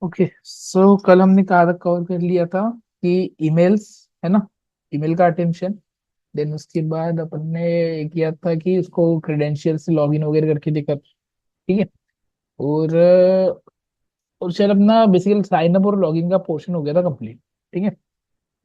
Okay so कल हमने कहा था, कवर कर लिया था कि ईमेल्स है ना, ईमेल का अटेंशन। देन उसके बाद अपन ने किया था कि उसको क्रेडेंशियल से लॉगिन वगैरह करके देखा, ठीक है। और और शायद अपना बेसिकली साइन अप और लॉगिन का पोर्शन हो गया था कंप्लीट, ठीक है।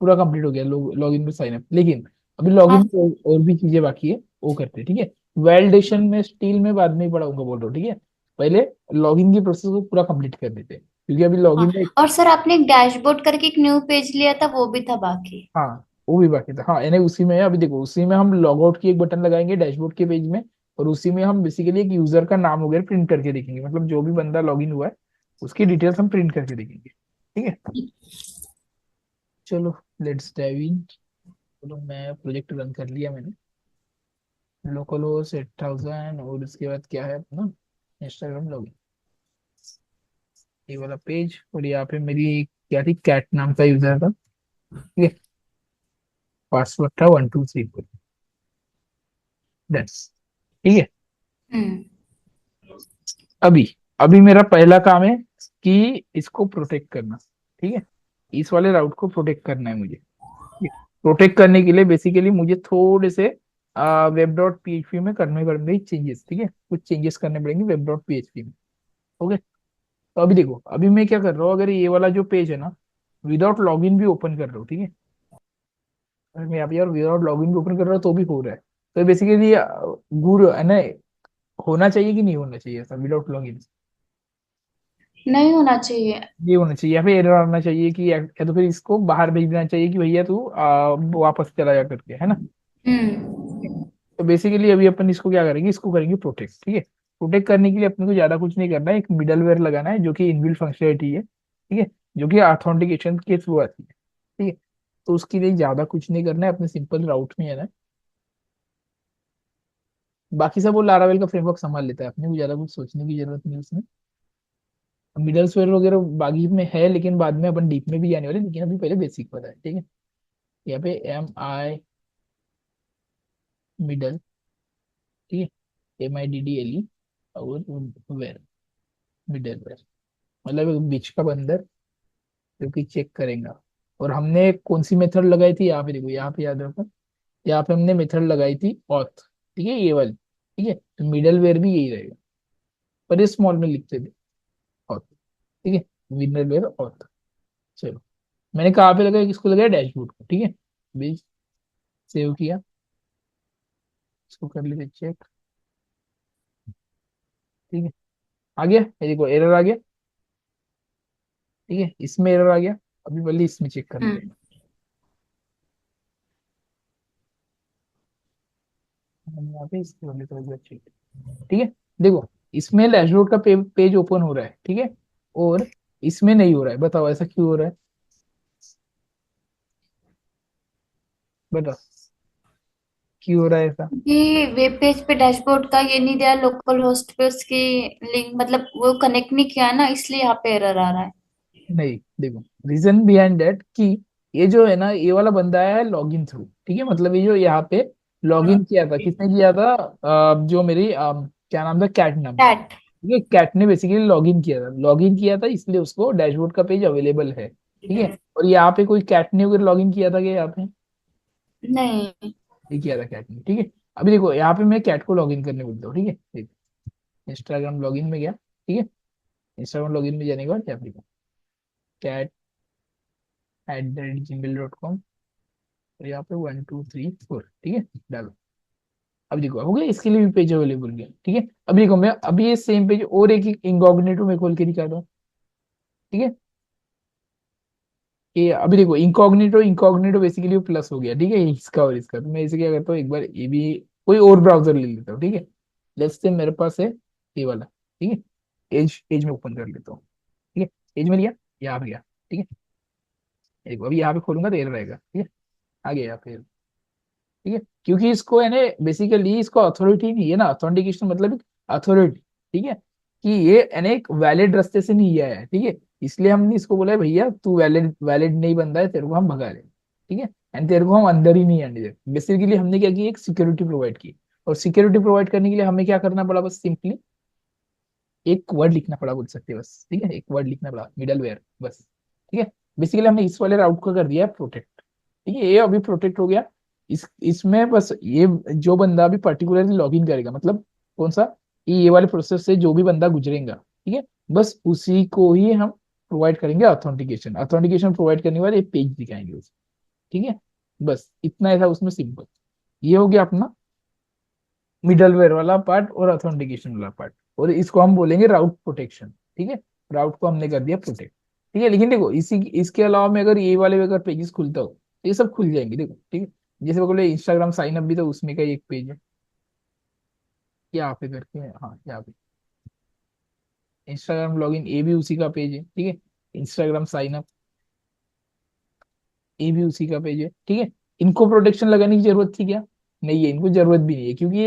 पूरा कंप्लीट हो गया लॉगिन में साइन अप, लेकिन अभी हाँ लॉगिन में सर। और भी चीजें बाकी है, वो करते हैं, ठीक है। वैलिडेशन में स्टील में बाद में ही पढ़ाऊंगा, बोल रहा हूँ, ठीक है। पहले लॉगिन की प्रोसेस को पूरा कंप्लीट कर देते हैं, क्योंकि अभी हाँ, लॉगिन में और सर आपने एक डैशबोर्ड करके एक न्यू पेज लिया था, वो भी था बाकी। हाँ, वो भी बाकी था। हाँ यानी उसी में है, अभी देखो उसी में हम लॉग आउट की एक बटन लगाएंगे डैशबोर्ड के पेज में, और उसी में हम बेसिकली एक यूजर का नाम वगैरह प्रिंट करके देखेंगे, मतलब जो भी बंदा लॉगिन हुआ है उसकी डिटेल्स हम प्रिंट करके देखेंगे, ठीक है। चलो लेट्स डाइव इन। चलो मैं प्रोजेक्ट रन कर लिया मैंने, लोकल होस्ट 8000, और उसके बाद क्या है अपना इंस्टाग्राम लॉगिन, ये वाला पेज। और यहाँ पे मेरी क्या थी, कैट नाम का यूजर था, ठीक है। पासवर्ड था 1234, दैट्स, ठीक है। हम्म। अभी अभी मेरा पहला काम है कि इसको प्रोटेक्ट करना, ठीक है। इस वाले राउट को प्रोटेक्ट करना है मुझे। प्रोटेक्ट करने के लिए बेसिकली मुझे थोड़े से वेब डॉट पीएचपी में करने पड़ेंगे चेंजेस, ठीक है। कुछ चेंजेस करने पड़ेंगे वेब डॉट पीएचपी में। ओके, तो अभी देखो, अभी मैं क्या कर रहा हूँ, अगर ये वाला जो पेज है ना, विदाउट लॉगिन भी ओपन कर रहा हूँ, ठीक है। अगर मैं यहाँ पे यार विदाउट लॉगिन भी ओपन कर रहा हूँ तो भी हो रहा है, तो बेसिकली गुड है ना। होना चाहिए कि नहीं होना चाहिए ऐसा विदाउट लॉगिन? नहीं होना चाहिए। ये होना चाहिए, या फिर एरर आना चाहिए कि या तो फिर इसको बाहर भेज देना चाहिए कि भैया तू वापस चला जा करके, है ना। हम्म। तो बेसिकली अभी अपन इसको क्या करेंगे, इसको करेंगे प्रोटेक्ट, ठीक है। प्रोटेक्ट करने के लिए अपने को ज्यादा कुछ नहीं करना है, एक मिडलवेयर लगाना है जो कि इनबिल्ट फंक्शनलिटी है, ठीक है, जो कि ऑथेंटिकेशन के थ्रू आती है, ठीक है। तो उसके लिए ज्यादा कुछ नहीं करना है, अपने सिंपल राउट में है ना। बाकी सब वो लारावेल का फ्रेमवर्क संभाल लेता है, अपने को ज्यादा कुछ सोचने की जरूरत नहीं उसमें। मिडलवेयर वगैरह बाकी में है, लेकिन बाद में अपन डीप में भी आने वाले, लेकिन अभी पहले बेसिक पता है, ठीक है। यहाँ पे मिडल, ठीक है, MIDDLE, और वेर, मिडल वेर, मतलब एक बीच का बंदर जो कि चेक करेगा। और हमने कौन सी मेथड लगाई थी, यहाँ पे देखो, यहाँ पे याद रखो, यहाँ पे हमने मेथड लगाई थी ऑथ, ठीक है, ये वाली, ठीक है। तो मिडल वेयर भी यही रहेगा, पर ये स्मॉल में लिखते थे, ऑथ, ठीक है। Middleware auth. चलो, मैंने कहाँ पे लगाया, किसको लगाया, डैशबोर्ड को, ठीक है। बीच सेव किया, इसको कर लेते चेक, ठीक है। आ गया, ये देखो एरर आ गया, ठीक है, इसमें एरर आ गया। अभी पहले इसमें चेक कर लेते हैं, हम्म। हम यहाँ पे इसके वाले तो चेक, ठीक है। देखो, इसमें डैशबोर्ड का पेज ओपन हो रहा है, ठीक है, और इसमें नहीं हो रहा है, बताओ ऐसा क्यों हो रहा है, बताओ क्यों हो रहा है ऐसा। ये वेब पेज पे डैशबोर्ड का ये नहीं दिया, लोकल होस्ट पे उसकी लिंक मतलब वो कनेक्ट नहीं किया ना, इसलिए यहाँ पे एरर आ रहा है। नहीं देखो, रीजन बिहाइंड दैट कि ये जो है ना, ये वाला बंदा आया है लॉगिन थ्रू, ठीक है। मतलब ये जो यहाँ पे लॉगिन किया था, किसने किया था, जो मेरी क्या नाम था, कैट नाम था, चैट। ठीक है। कैट ने बेसिकली लॉगिन किया था, इसलिए उसको डैशबोर्ड का पेज अवेलेबल है, ठीक है। और यहाँ पे कोई कैट ने वगैरह लॉगिन किया था क्या यहाँ पे, नहीं। ये किया था कैट ने, ठीक है। अभी देखो यहाँ पे मैं कैट को लॉगिन करने बोलता हूँ, ठीक है, ठीक। इंस्टाग्राम लॉगिन में गया, ठीक है। इंस्टाग्राम लॉगिन में जाने के बाद यहाँ पे cat@gmail.com, और यहाँ पे 1234, ठीक है, डालो। अब देखो हो गया, इसके लिए भी पेज अवेलेबल गया, ठीक है। अभी देखो, मैं अभी ये सेम पेज और एक इनकॉग्निटो में खोल के दिखाता हूँ, ठीक है। ये अभी देखो, इनकॉग्निटो इनकॉग्निटो बेसिकली प्लस हो गया, ठीक है, इसका और इसका। तो मैं इसे क्या करता हूँ, एक बार ये भी कोई और ब्राउजर ले लेता हूँ, ठीक है। लेट्स से मेरे पास है ये वाला, ठीक है। एज एज में ओपन कर लेता हूँ, ठीक है। एज में लिया, यहाँ पे गया, ठीक है। ये देखो अभी यहाँ पे खोलूंगा तो एरर रहेगा, ठीक है। आ गया यहाँ पे, ठीक है, क्योंकि इसको है ना, बेसिकली इसको अथॉरिटी नहीं है ना, ऑथेंटिकेशन मतलब अथॉरिटी, ठीक है, कि ये है ना एक वैलिड रास्ते से नहीं आया है, ठीक है। इसलिए हमने इसको बोला है भैया तू वैलिड वैलिड नहीं बंदा है, तेरे को हम भगा रहे हैं, ठीक है। एंड तेरे को हम अंदर ही नहीं आने देते। बेसिकली हमने क्या किया, एक सिक्योरिटी प्रोवाइड की, और सिक्योरिटी प्रोवाइड करने के लिए हमें क्या करना पड़ा, बस सिंपली एक वर्ड लिखना पड़ा बोल सकते हैं बस, ठीक है, एक वर्ड लिखना पड़ा, मिडल वेयर बस, ठीक है। बेसिकली हमने इस वाले राउट को कर दिया प्रोटेक्ट, ठीक है, ये अभी प्रोटेक्ट हो गया। इसमें बस ये जो बंदा अभी पर्टिकुलरली लॉग इन करेगा, मतलब कौन सा, ये वाले प्रोसेस से जो भी बंदा गुजरेगा, ठीक है, बस उसी को ही हम प्रोवाइड करेंगे ऑथेंटिकेशन। ऑथेंटिकेशन प्रोवाइड करने के बाद एक पेज दिखाएंगे उसे, ठीक है। बस इतना ऐसा उसमें सिंपल। ये हो गया अपना मिडलवेयर वाला पार्ट और ऑथेंटिकेशन वाला पार्ट, और इसको हम बोलेंगे राउट प्रोटेक्शन, ठीक है। राउट को हमने कर दिया प्रोटेक्ट, ठीक है। लेकिन देखो इसी इसके अलावा में अगर ये वाले अगर पेजेस खुलता हो तो ये सब खुल जाएंगे, देखो, ठीक है। जैसे बोले इंस्टाग्राम साइन अप भी तो उसमें का ही एक पेज है, यहाँ पे करके, हाँ यहाँ पे इंस्टाग्राम लॉगिन, ये भी उसी का पेज है, ठीक है। इंस्टाग्राम साइन अप, ये भी उसी का पेज है, ठीक है। इनको प्रोटेक्शन लगाने की जरूरत थी क्या? नहीं है, इनको जरूरत भी नहीं है, क्योंकि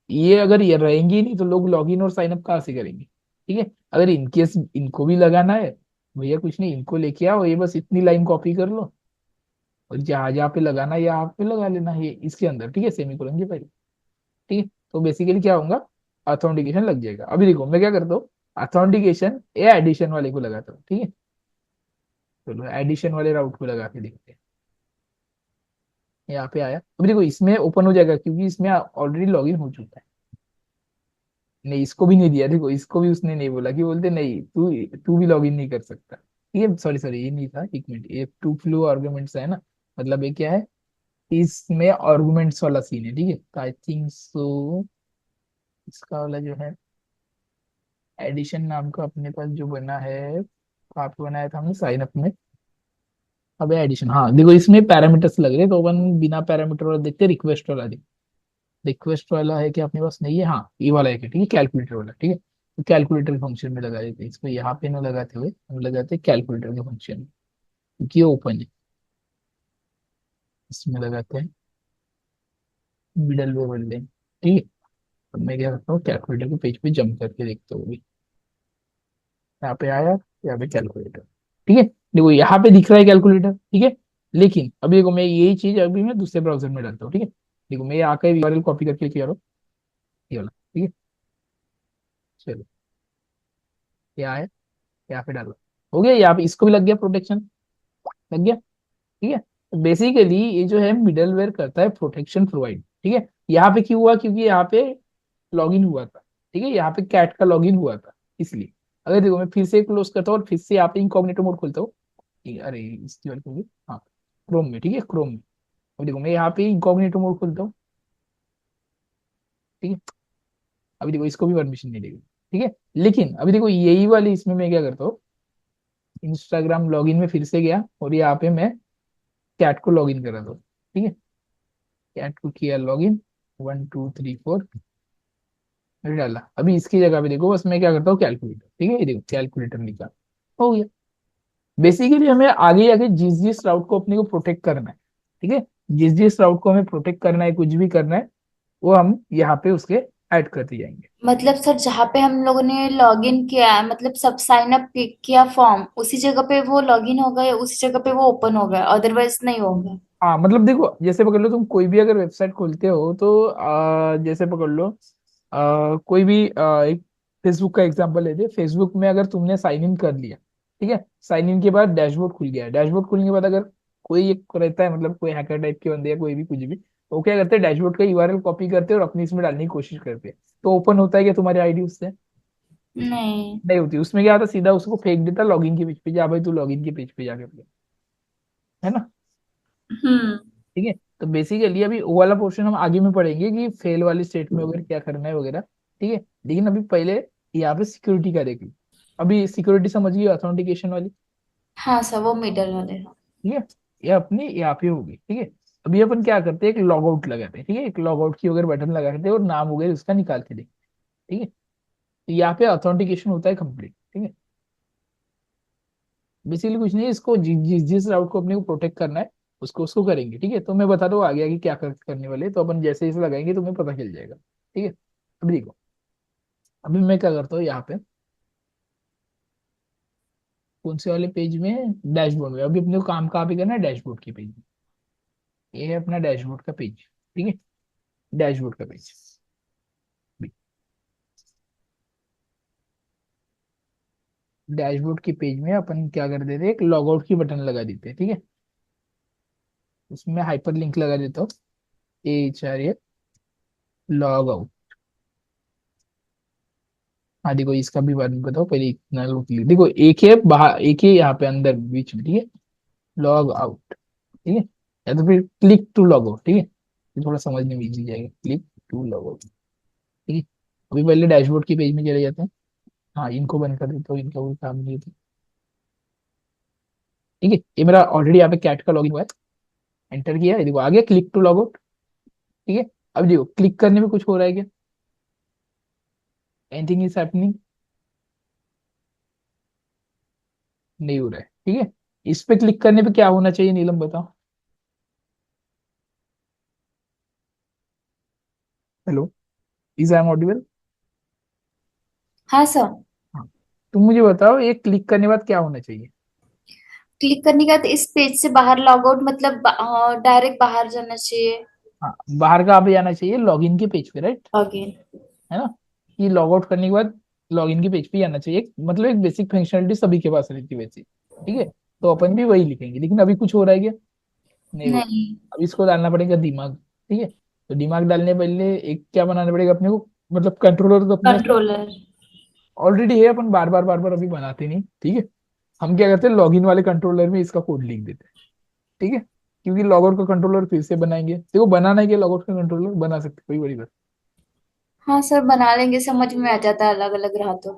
ये अगर ये रहेंगे ही नहीं तो लोग लॉगिन और साइन अप कहाँ से करेंगे, ठीक है। अगर इनकेस इनको भी लगाना है, भैया कुछ नहीं, इनको लेके आओ, ये बस इतनी लाइन कॉपी कर लो और जहां जहाँ पे लगाना है यहाँ पे लगा लेना है, ये इसके अंदर, ठीक है, सेमीकोलन के पहले, ठीक है। तो बेसिकली क्या होगा, ऑथेंटिकेशन लग जाएगा। अभी देखो मैं क्या करता हूँ, ऑथेंटिकेशन ये एडिशन वाले को लगाता हूँ, ठीक है। चलो एडिशन वाले राउट को लगा के देखते हैं। यहाँ पे आया, अभी देखो इसमें ओपन हो जाएगा क्योंकि इसमें ऑलरेडी लॉगिन हो चुका है। नहीं, इसको भी नहीं दिया, देखो इसको भी उसने नहीं बोला, कि बोलते नहीं तू तू भी लॉगिन नहीं कर सकता, ठीक है। सॉरी सॉरी, ये नहीं था, एक मिनट, ये टू फ्लो आर्गुमेंट्स है ना, मतलब ये क्या है, इसमें आर्गुमेंट्स वाला सीन है, ठीक है। तो आई थिंक सो इसका वाला जो है एडिशन नाम का अपने पास जो बना है, कहाँ पे बनाया था हमने, साइन अप में। अब एडिशन, हाँ देखो इसमें पैरामीटर्स लग रहे हैं, तो अपन बिना पैरामीटर वाला देखते, रिक्वेस्ट वाला देखते। रिक्वेस्ट वाला है कि अपने पास नहीं है, हाँ ये वाला है कि, ठीक है, कैलकुलेटर वाला, ठीक है। तो कैलकुलेटर फंक्शन में लगा देते हैं इसको, यहाँ पे ना लगाते हुए हम लगाते हैं कैलकुलेटर के फंक्शन में, क्योंकि ये ओपन है। इसमें लगाते हैं मिडल वे बदले, ठीक है। तो मैं क्या करता हूँ, कैलकुलेटर के पेज पे जंप करके देखता हूँ अभी। यहाँ पे आया, यहाँ पे कैलकुलेटर, ठीक है। देखो यहाँ पे दिख रहा है कैलकुलेटर, ठीक है। लेकिन अभी देखो मैं यही चीज अभी मैं दूसरे ब्राउजर में डालता हूँ, ठीक है। देखो मैं यहाँ का यूआरएल कॉपी करके लेके आ रहा हूँ, ये वाला, ठीक है। चलो यहाँ है, यहाँ पे डालो, हो गया, यहाँ पे इसको भी लग गया प्रोटेक्शन, लग गया, ठीक है। बेसिकली ये जो है मिडलवेयर करता है प्रोटेक्शन प्रोवाइड, ठीक है। यहाँ पे क्यों हुआ, क्योंकि यहाँ पे लॉगिन हुआ था, ठीक है, यहाँ पे कैट का लॉगिन हुआ था, इसलिए। अगर देखो मैं फिर से क्लोज करता हूँ और फिर से यहाँ पे इनकॉग्निटो मोड खोलता हूँ, अरे इसकी बात होगी, हाँ क्रोम में, ठीक है, क्रोम में। अब देखो मैं यहाँ पे इनकॉग्निटो मोड खोलता हूँ, ठीक है। अभी देखो इसको भी परमिशन नहीं देगी, ठीक है। लेकिन अभी देखो यही वाली इसमें मैं क्या करता हूँ, इंस्टाग्राम लॉगिन में फिर से गया और यहाँ पे मैं कैट को लॉगिन करा दो, ठीक है। कैट को किया लॉगिन, 1 2 3 4 मैंने डाला। अभी इसकी जगह पे देखो बस मैं क्या करता हूँ, कैलकुलेटर, ठीक है, ये देखो कैलकुलेटर निकाल, हो गया। बेसिकली हमें आगे आगे जिस जिस राउट को अपने को प्रोटेक्ट करना है, ठीक है, जिस जिस राउट को हमें प्रोटेक्ट करना है, कुछ भी करना है, वो हम यहाँ पे उसके ऐड करते जाएंगे। मतलब सर जहाँ पे हम लोगों ने लॉगिन किया है, मतलब सब साइन अप किया फॉर्म, उसी जगह पे वो लॉगिन हो गए, उसी जगह पे वो ओपन हो गया, अदरवाइज नहीं होगा। हाँ मतलब देखो जैसे पकड़ लो, तुम कोई भी अगर वेबसाइट खोलते हो तो जैसे पकड़ लो, कोई भी एक फेसबुक का एग्जांपल लेते, फेसबुक में अगर तुमने साइन इन कर लिया, ठीक है, साइन इन के बाद डैशबोर्ड खुल गया, डैशबोर्ड खुलने के बाद अगर कोई एक रहता है, मतलब कोई हैकर टाइप के बंदे या कोई भी कुछ भी, तो वो क्या करते हैं, डैशबोर्ड का यूआरएल कॉपी करते हैं और अपनी इसमें डालने की कोशिश करते हैं, तो ओपन होता है क्या तुम्हारी आईडी उससे? नहीं। नहीं होती, उसमें क्या होता है, सीधा उसको फेंक देता लॉगिन के पेज पे, जा भाई तू लॉगिन के पेज पे जाके अपने, है ना, हम्म। ठीक है। तो बेसिकली अभी वो वाला पोर्शन हम आगे में पढ़ेंगे कि फेल वाली स्टेट में वगैरह क्या करना है वगैरह, ठीक है। लेकिन अभी पहले यहाँ पे सिक्योरिटी का देख लो। अभी सिक्योरिटी समझ गई, ऑथेंटिकेशन वाली, हाँ सर, वो मिडल वाले हैं। ठीक है। ये अपनी यहाँ पे होगी, ठीक है। अभी अपन क्या करते हैं, एक लॉग आउट लगाते हैं, ठीक है, एक लॉग आउट की अगर बटन लगाते हैं और नाम वगैरह उसका निकालते देखते हैं, ठीक है। तो यहाँ पे ऑथेंटिकेशन होता है कंप्लीट, ठीक है। बेसिकली कुछ नहीं है, इसको जिस राउट को अपने को प्रोटेक्ट करना है उसको उसको करेंगे, ठीक है। तो मैं बता दूँ आगे आगे क्या करने वाले हैं, तो अपन जैसे जैसे लगाएंगे तुम्हें पता चल जाएगा, ठीक है। अभी देखो, अभी मैं क्या करता हूँ यहाँ पे, कौन से वाले पेज में, डैशबोर्ड में। अभी अपने को काम कहाँ पे करना है, डैशबोर्ड के पेज में। ये है अपना डैशबोर्ड का पेज, ठीक है, डैशबोर्ड का पेज। डैशबोर्ड के पेज में अपन क्या कर देते हैं, एक लॉग आउट की बटन लगा देते हैं, ठीक है। उसमें हाइपर लिंक लगा देता हूँ, H R A log out. हाँ देखो, इसका भी बारे में बताओ, पहले इतना लोग लिख, देखो एक है बाहर, एक है यहाँ पे अंदर बीच में, ठीक है। लॉग आउट, ठीक है। या तो फिर क्लिक टू लॉग आउट, ठीक है, ये थोड़ा समझने में इजी जाएगा, क्लिक टू लॉग आउट, ठीक है। अभी पहले डैशबोर्ड के पेज में चले जाते हैं। हाँ, इनको बंद कर देता हूँ, इनका कोई काम नहीं है, ठीक है। ये मेरा ऑलरेडी यहाँ पे कैट का लॉगिन हुआ है, एंटर किया है, देखो आ गया क्लिक टू लॉग आउट, ठीक है। अब देखो क्लिक करने में कुछ हो रहा है क्या, एनीथिंग इज हैपनिंग, नहीं हो रहा है, ठीक है। इस पे क्लिक करने पे क्या होना चाहिए, नीलम बताओ। Hello, is I am audible. हाँ सर। हाँ, तुम मुझे बताओ, ये क्लिक करने के बाद क्या होना चाहिए। क्लिक करने के बाद इस पेज से बाहर लॉग आउट मतलब डायरेक्ट बाहर जाना चाहिए। हाँ, बाहर का आप जाना चाहिए लॉगिन के पेज पे, राइट, लॉगिन। है ना। कि लॉग आउट करने के बाद लॉगिन के पेज पे ही आना चाहिए, मतलब एक बेसिक फंक्शनलिटी सभी के पास रहती है वैसे, ठीक है। तो अपन भी वही लिखेंगे, लेकिन अभी कुछ हो रहा है क्या, नहीं हो नहीं। रहा। अब इसको डालना पड़ेगा दिमाग, ठीक है। तो दिमाग डालने पहले एक क्या बनाना पड़ेगा अपने को, मतलब कंट्रोलर तो अपने कंट्रोलर। ऑलरेडी है, अपन बार बार अभी बनाते नहीं, ठीक है। हम क्या करते हैं, लॉगिन वाले कंट्रोलर में इसका कोड लिख देते हैं, ठीक है। क्योंकि लॉगआउट का कंट्रोलर फिर से बनाएंगे, देखो बनाना है कि लॉगआउट का कंट्रोलर बना सकते, कोई बड़ी बात। हाँ सर, बना लेंगे, समझ में आ जाता है अलग अलग रहा तो।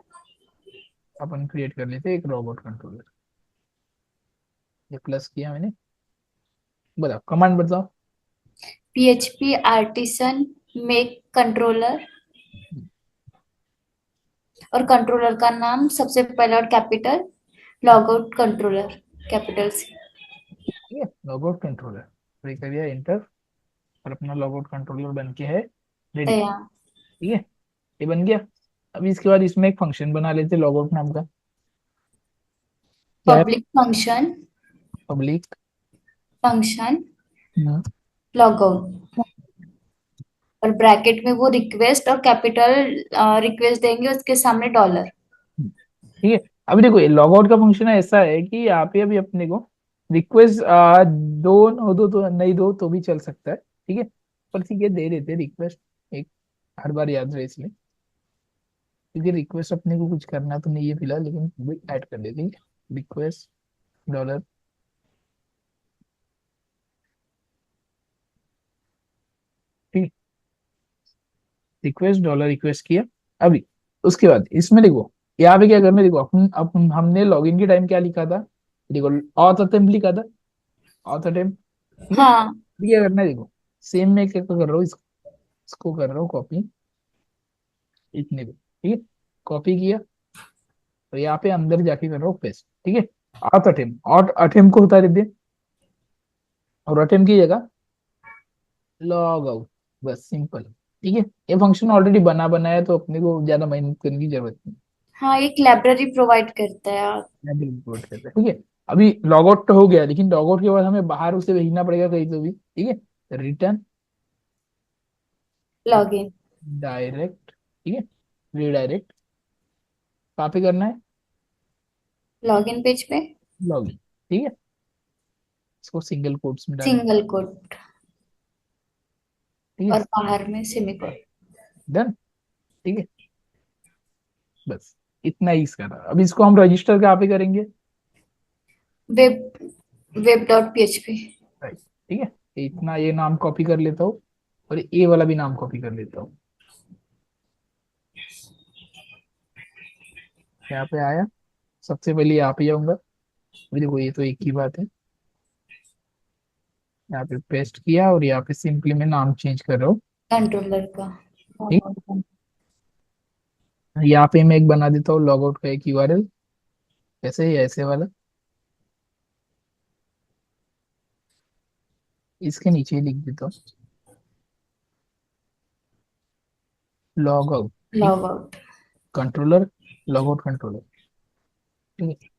अपन क्रिएट कर लेते हैं एक रोबोट कंट्रोलर, ये प्लस किया मैंने। बताओ कमांड बताओ। PHP आर्टिसन मेक कंट्रोलर, और कंट्रोलर का नाम सबसे पहला और capital, log out controller capital से। ठीक है, लॉगआउट कंट्रोलर, तो ये करिए एंटर, और अपना लॉगआउट कंट्रोलर बन के है रेडी, तैयार। ठीक है। ये बन गया। अभी इसके बाद इसमें एक फंक्शन बना लेते हैं लॉगआउट नाम का, क्या है, public function, public. Function log out, और ब्रैकेट में वो रिक्वेस्ट और कैपिटल रिक्वेस्ट देंगे, उसके सामने डॉलर। ठीक है। अभी देखो ये लॉग आउट का फंक्शन ऐसा है कि यहाँ पे अभी अपने को रिक्वेस्ट दो न दो तो नहीं, दो तो भी चल सकता है, ठीक है। पर ठीक है, दे देते रिक्वेस्ट एक, हर बार याद रहे इसलिए, क्योंकि रिक्वेस्ट अपने को कुछ करना तो नहीं है फिलहाल, लेकिन भी ऐड कर देते हैं, रिक्वेस्ट डॉलर, ठीक, रिक्वेस्ट डॉलर रिक्वेस्ट किया। अभी उसके बाद इसमें देखो, यहाँ पे क्या करना है, देखो अपन हमने लॉगिन के टाइम क्या लिखा था, देखो ऑथ अटेम्प्ट लिखा था, ऑथ अटेम्प्ट, ठीक है। हाँ। अभी क्या करना है, देखो सेम मैं क्या कर रहा हूँ, इसको कर रहा हूँ कॉपी, इतने पे, ठीक है। कॉपी किया, तो यहाँ पे अंदर जाके कर रहा हूँ पेस्ट, ठीक है। ऑथ अटेम्प्ट, ऑथ अटेम्प्ट को उतार दे, और अटेम्प्ट की जगह लॉग आउट, बस सिंपल, ठीक है। ये फंक्शन ऑलरेडी बना बनाया है, तो अपने को ज्यादा मेहनत करने की जरूरत नहीं, हाँ, एक लाइब्रेरी प्रोवाइड करता है आप। मैं भी import करता है, ठीक है। अभी लॉग आउट तो हो गया, लेकिन लॉग आउट के बाद हमें बाहर उसे भेजना पड़ेगा कहीं तो भी, ठीक है। Return login. डायरेक्ट, ठीक है, रिडायरेक्ट, कहाँ पे करना है, लॉगिन पेज पे। लॉगिन, ठीक है। इसको सिंगल कोट्स में डालें, सिंगल कोट, ठीक है, और बाहर में सेमीकोलन। डन, ठीक है। बस इतना ही इसका था। अब इसको हम रजिस्टर कहाँ पे करेंगे, web, web dot PHP। Right, ठीक है। ये इतना, ये नाम कॉपी कर लेता हूँ, और ये वाला भी नाम कॉपी कर लेता हूँ, यहाँ पे आया, सबसे पहले यहाँ पे जाऊंगा, अभी देखो ये तो एक ही बात है, यहाँ पे पेस्ट किया, और यहाँ पे सिंपली मैं नाम चेंज कर रहा हूँ, कंट्रोलर का। ठीक। यहाँ पे मैं एक बना देता हूँ लॉग आउट का एक यूआरएल, ऐसे ही ऐसे वाला, इसके नीचे ही लिख देता हूँ लॉग आउट, ठीक, log out. Controller, log out controller, ठीक है।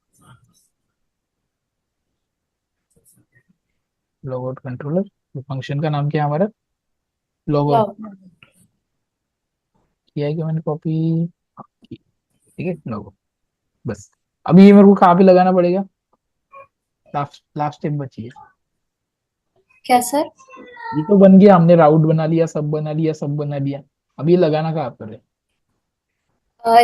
लॉग आउट कंट्रोलर, तो फंक्शन का नाम क्या है हमारा, लॉग आउट, लॉग। किया है कि मैंने कॉपी, ठीक है, लॉग आउट, बस अभी ये मेरे को कहाँ पे लगाना पड़ेगा? लास्ट लास्ट स्टेप बची है। क्या सर? ये तो बन गया, हमने राउट बना लिया, सब बना लिया, सब बना लिया। अब ये लगाना कहाँ पर है?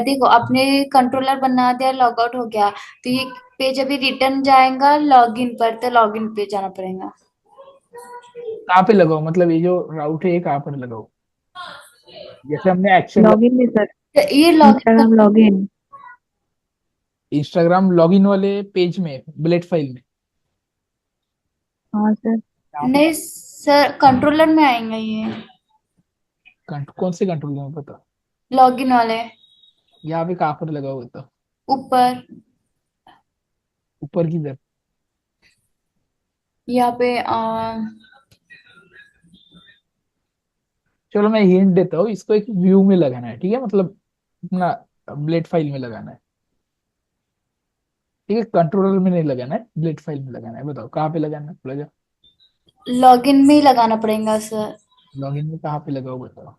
देखो, आपने कंट्रोलर बना दिया, लॉग आउट हो गया, तो ये पेज अभी रिटर्न जाएगा लॉगिन पर, तो लॉगिन पे जाना पड़ेगा। कहाँ पे लगाओ, मतलब ये जो राउट है ये कहाँ पर लगाओ? जैसे हमने एक्शन लगा, लॉगिन में सर। तो ये login Instagram login. Instagram login वाले पेज में, बुलेट फाइल में, हाँ सर। यहाँ पे नहीं सर, कंट्रोलर में आएंगे ये, कौन से कंट्रोल में पता? लॉगिन वाले। यहाँ पे कहाँ पर लगाओ बता? ऊपर, ऊपर किधर? यहाँ पे चलो मैं हिंट देता हूँ, इसको एक व्यू में लगाना है, ठीक है, मतलब अपना बुलेट फाइल में लगाना है। ठीक है, कंट्रोलर में नहीं लगाना है, बुलेट फाइल में लगाना है। बताओ कहाँ पे लगाना है, लगा? लॉगिन में ही लगाना पड़ेगा सर। लॉगिन में कहाँ पे लगाओ बताओ?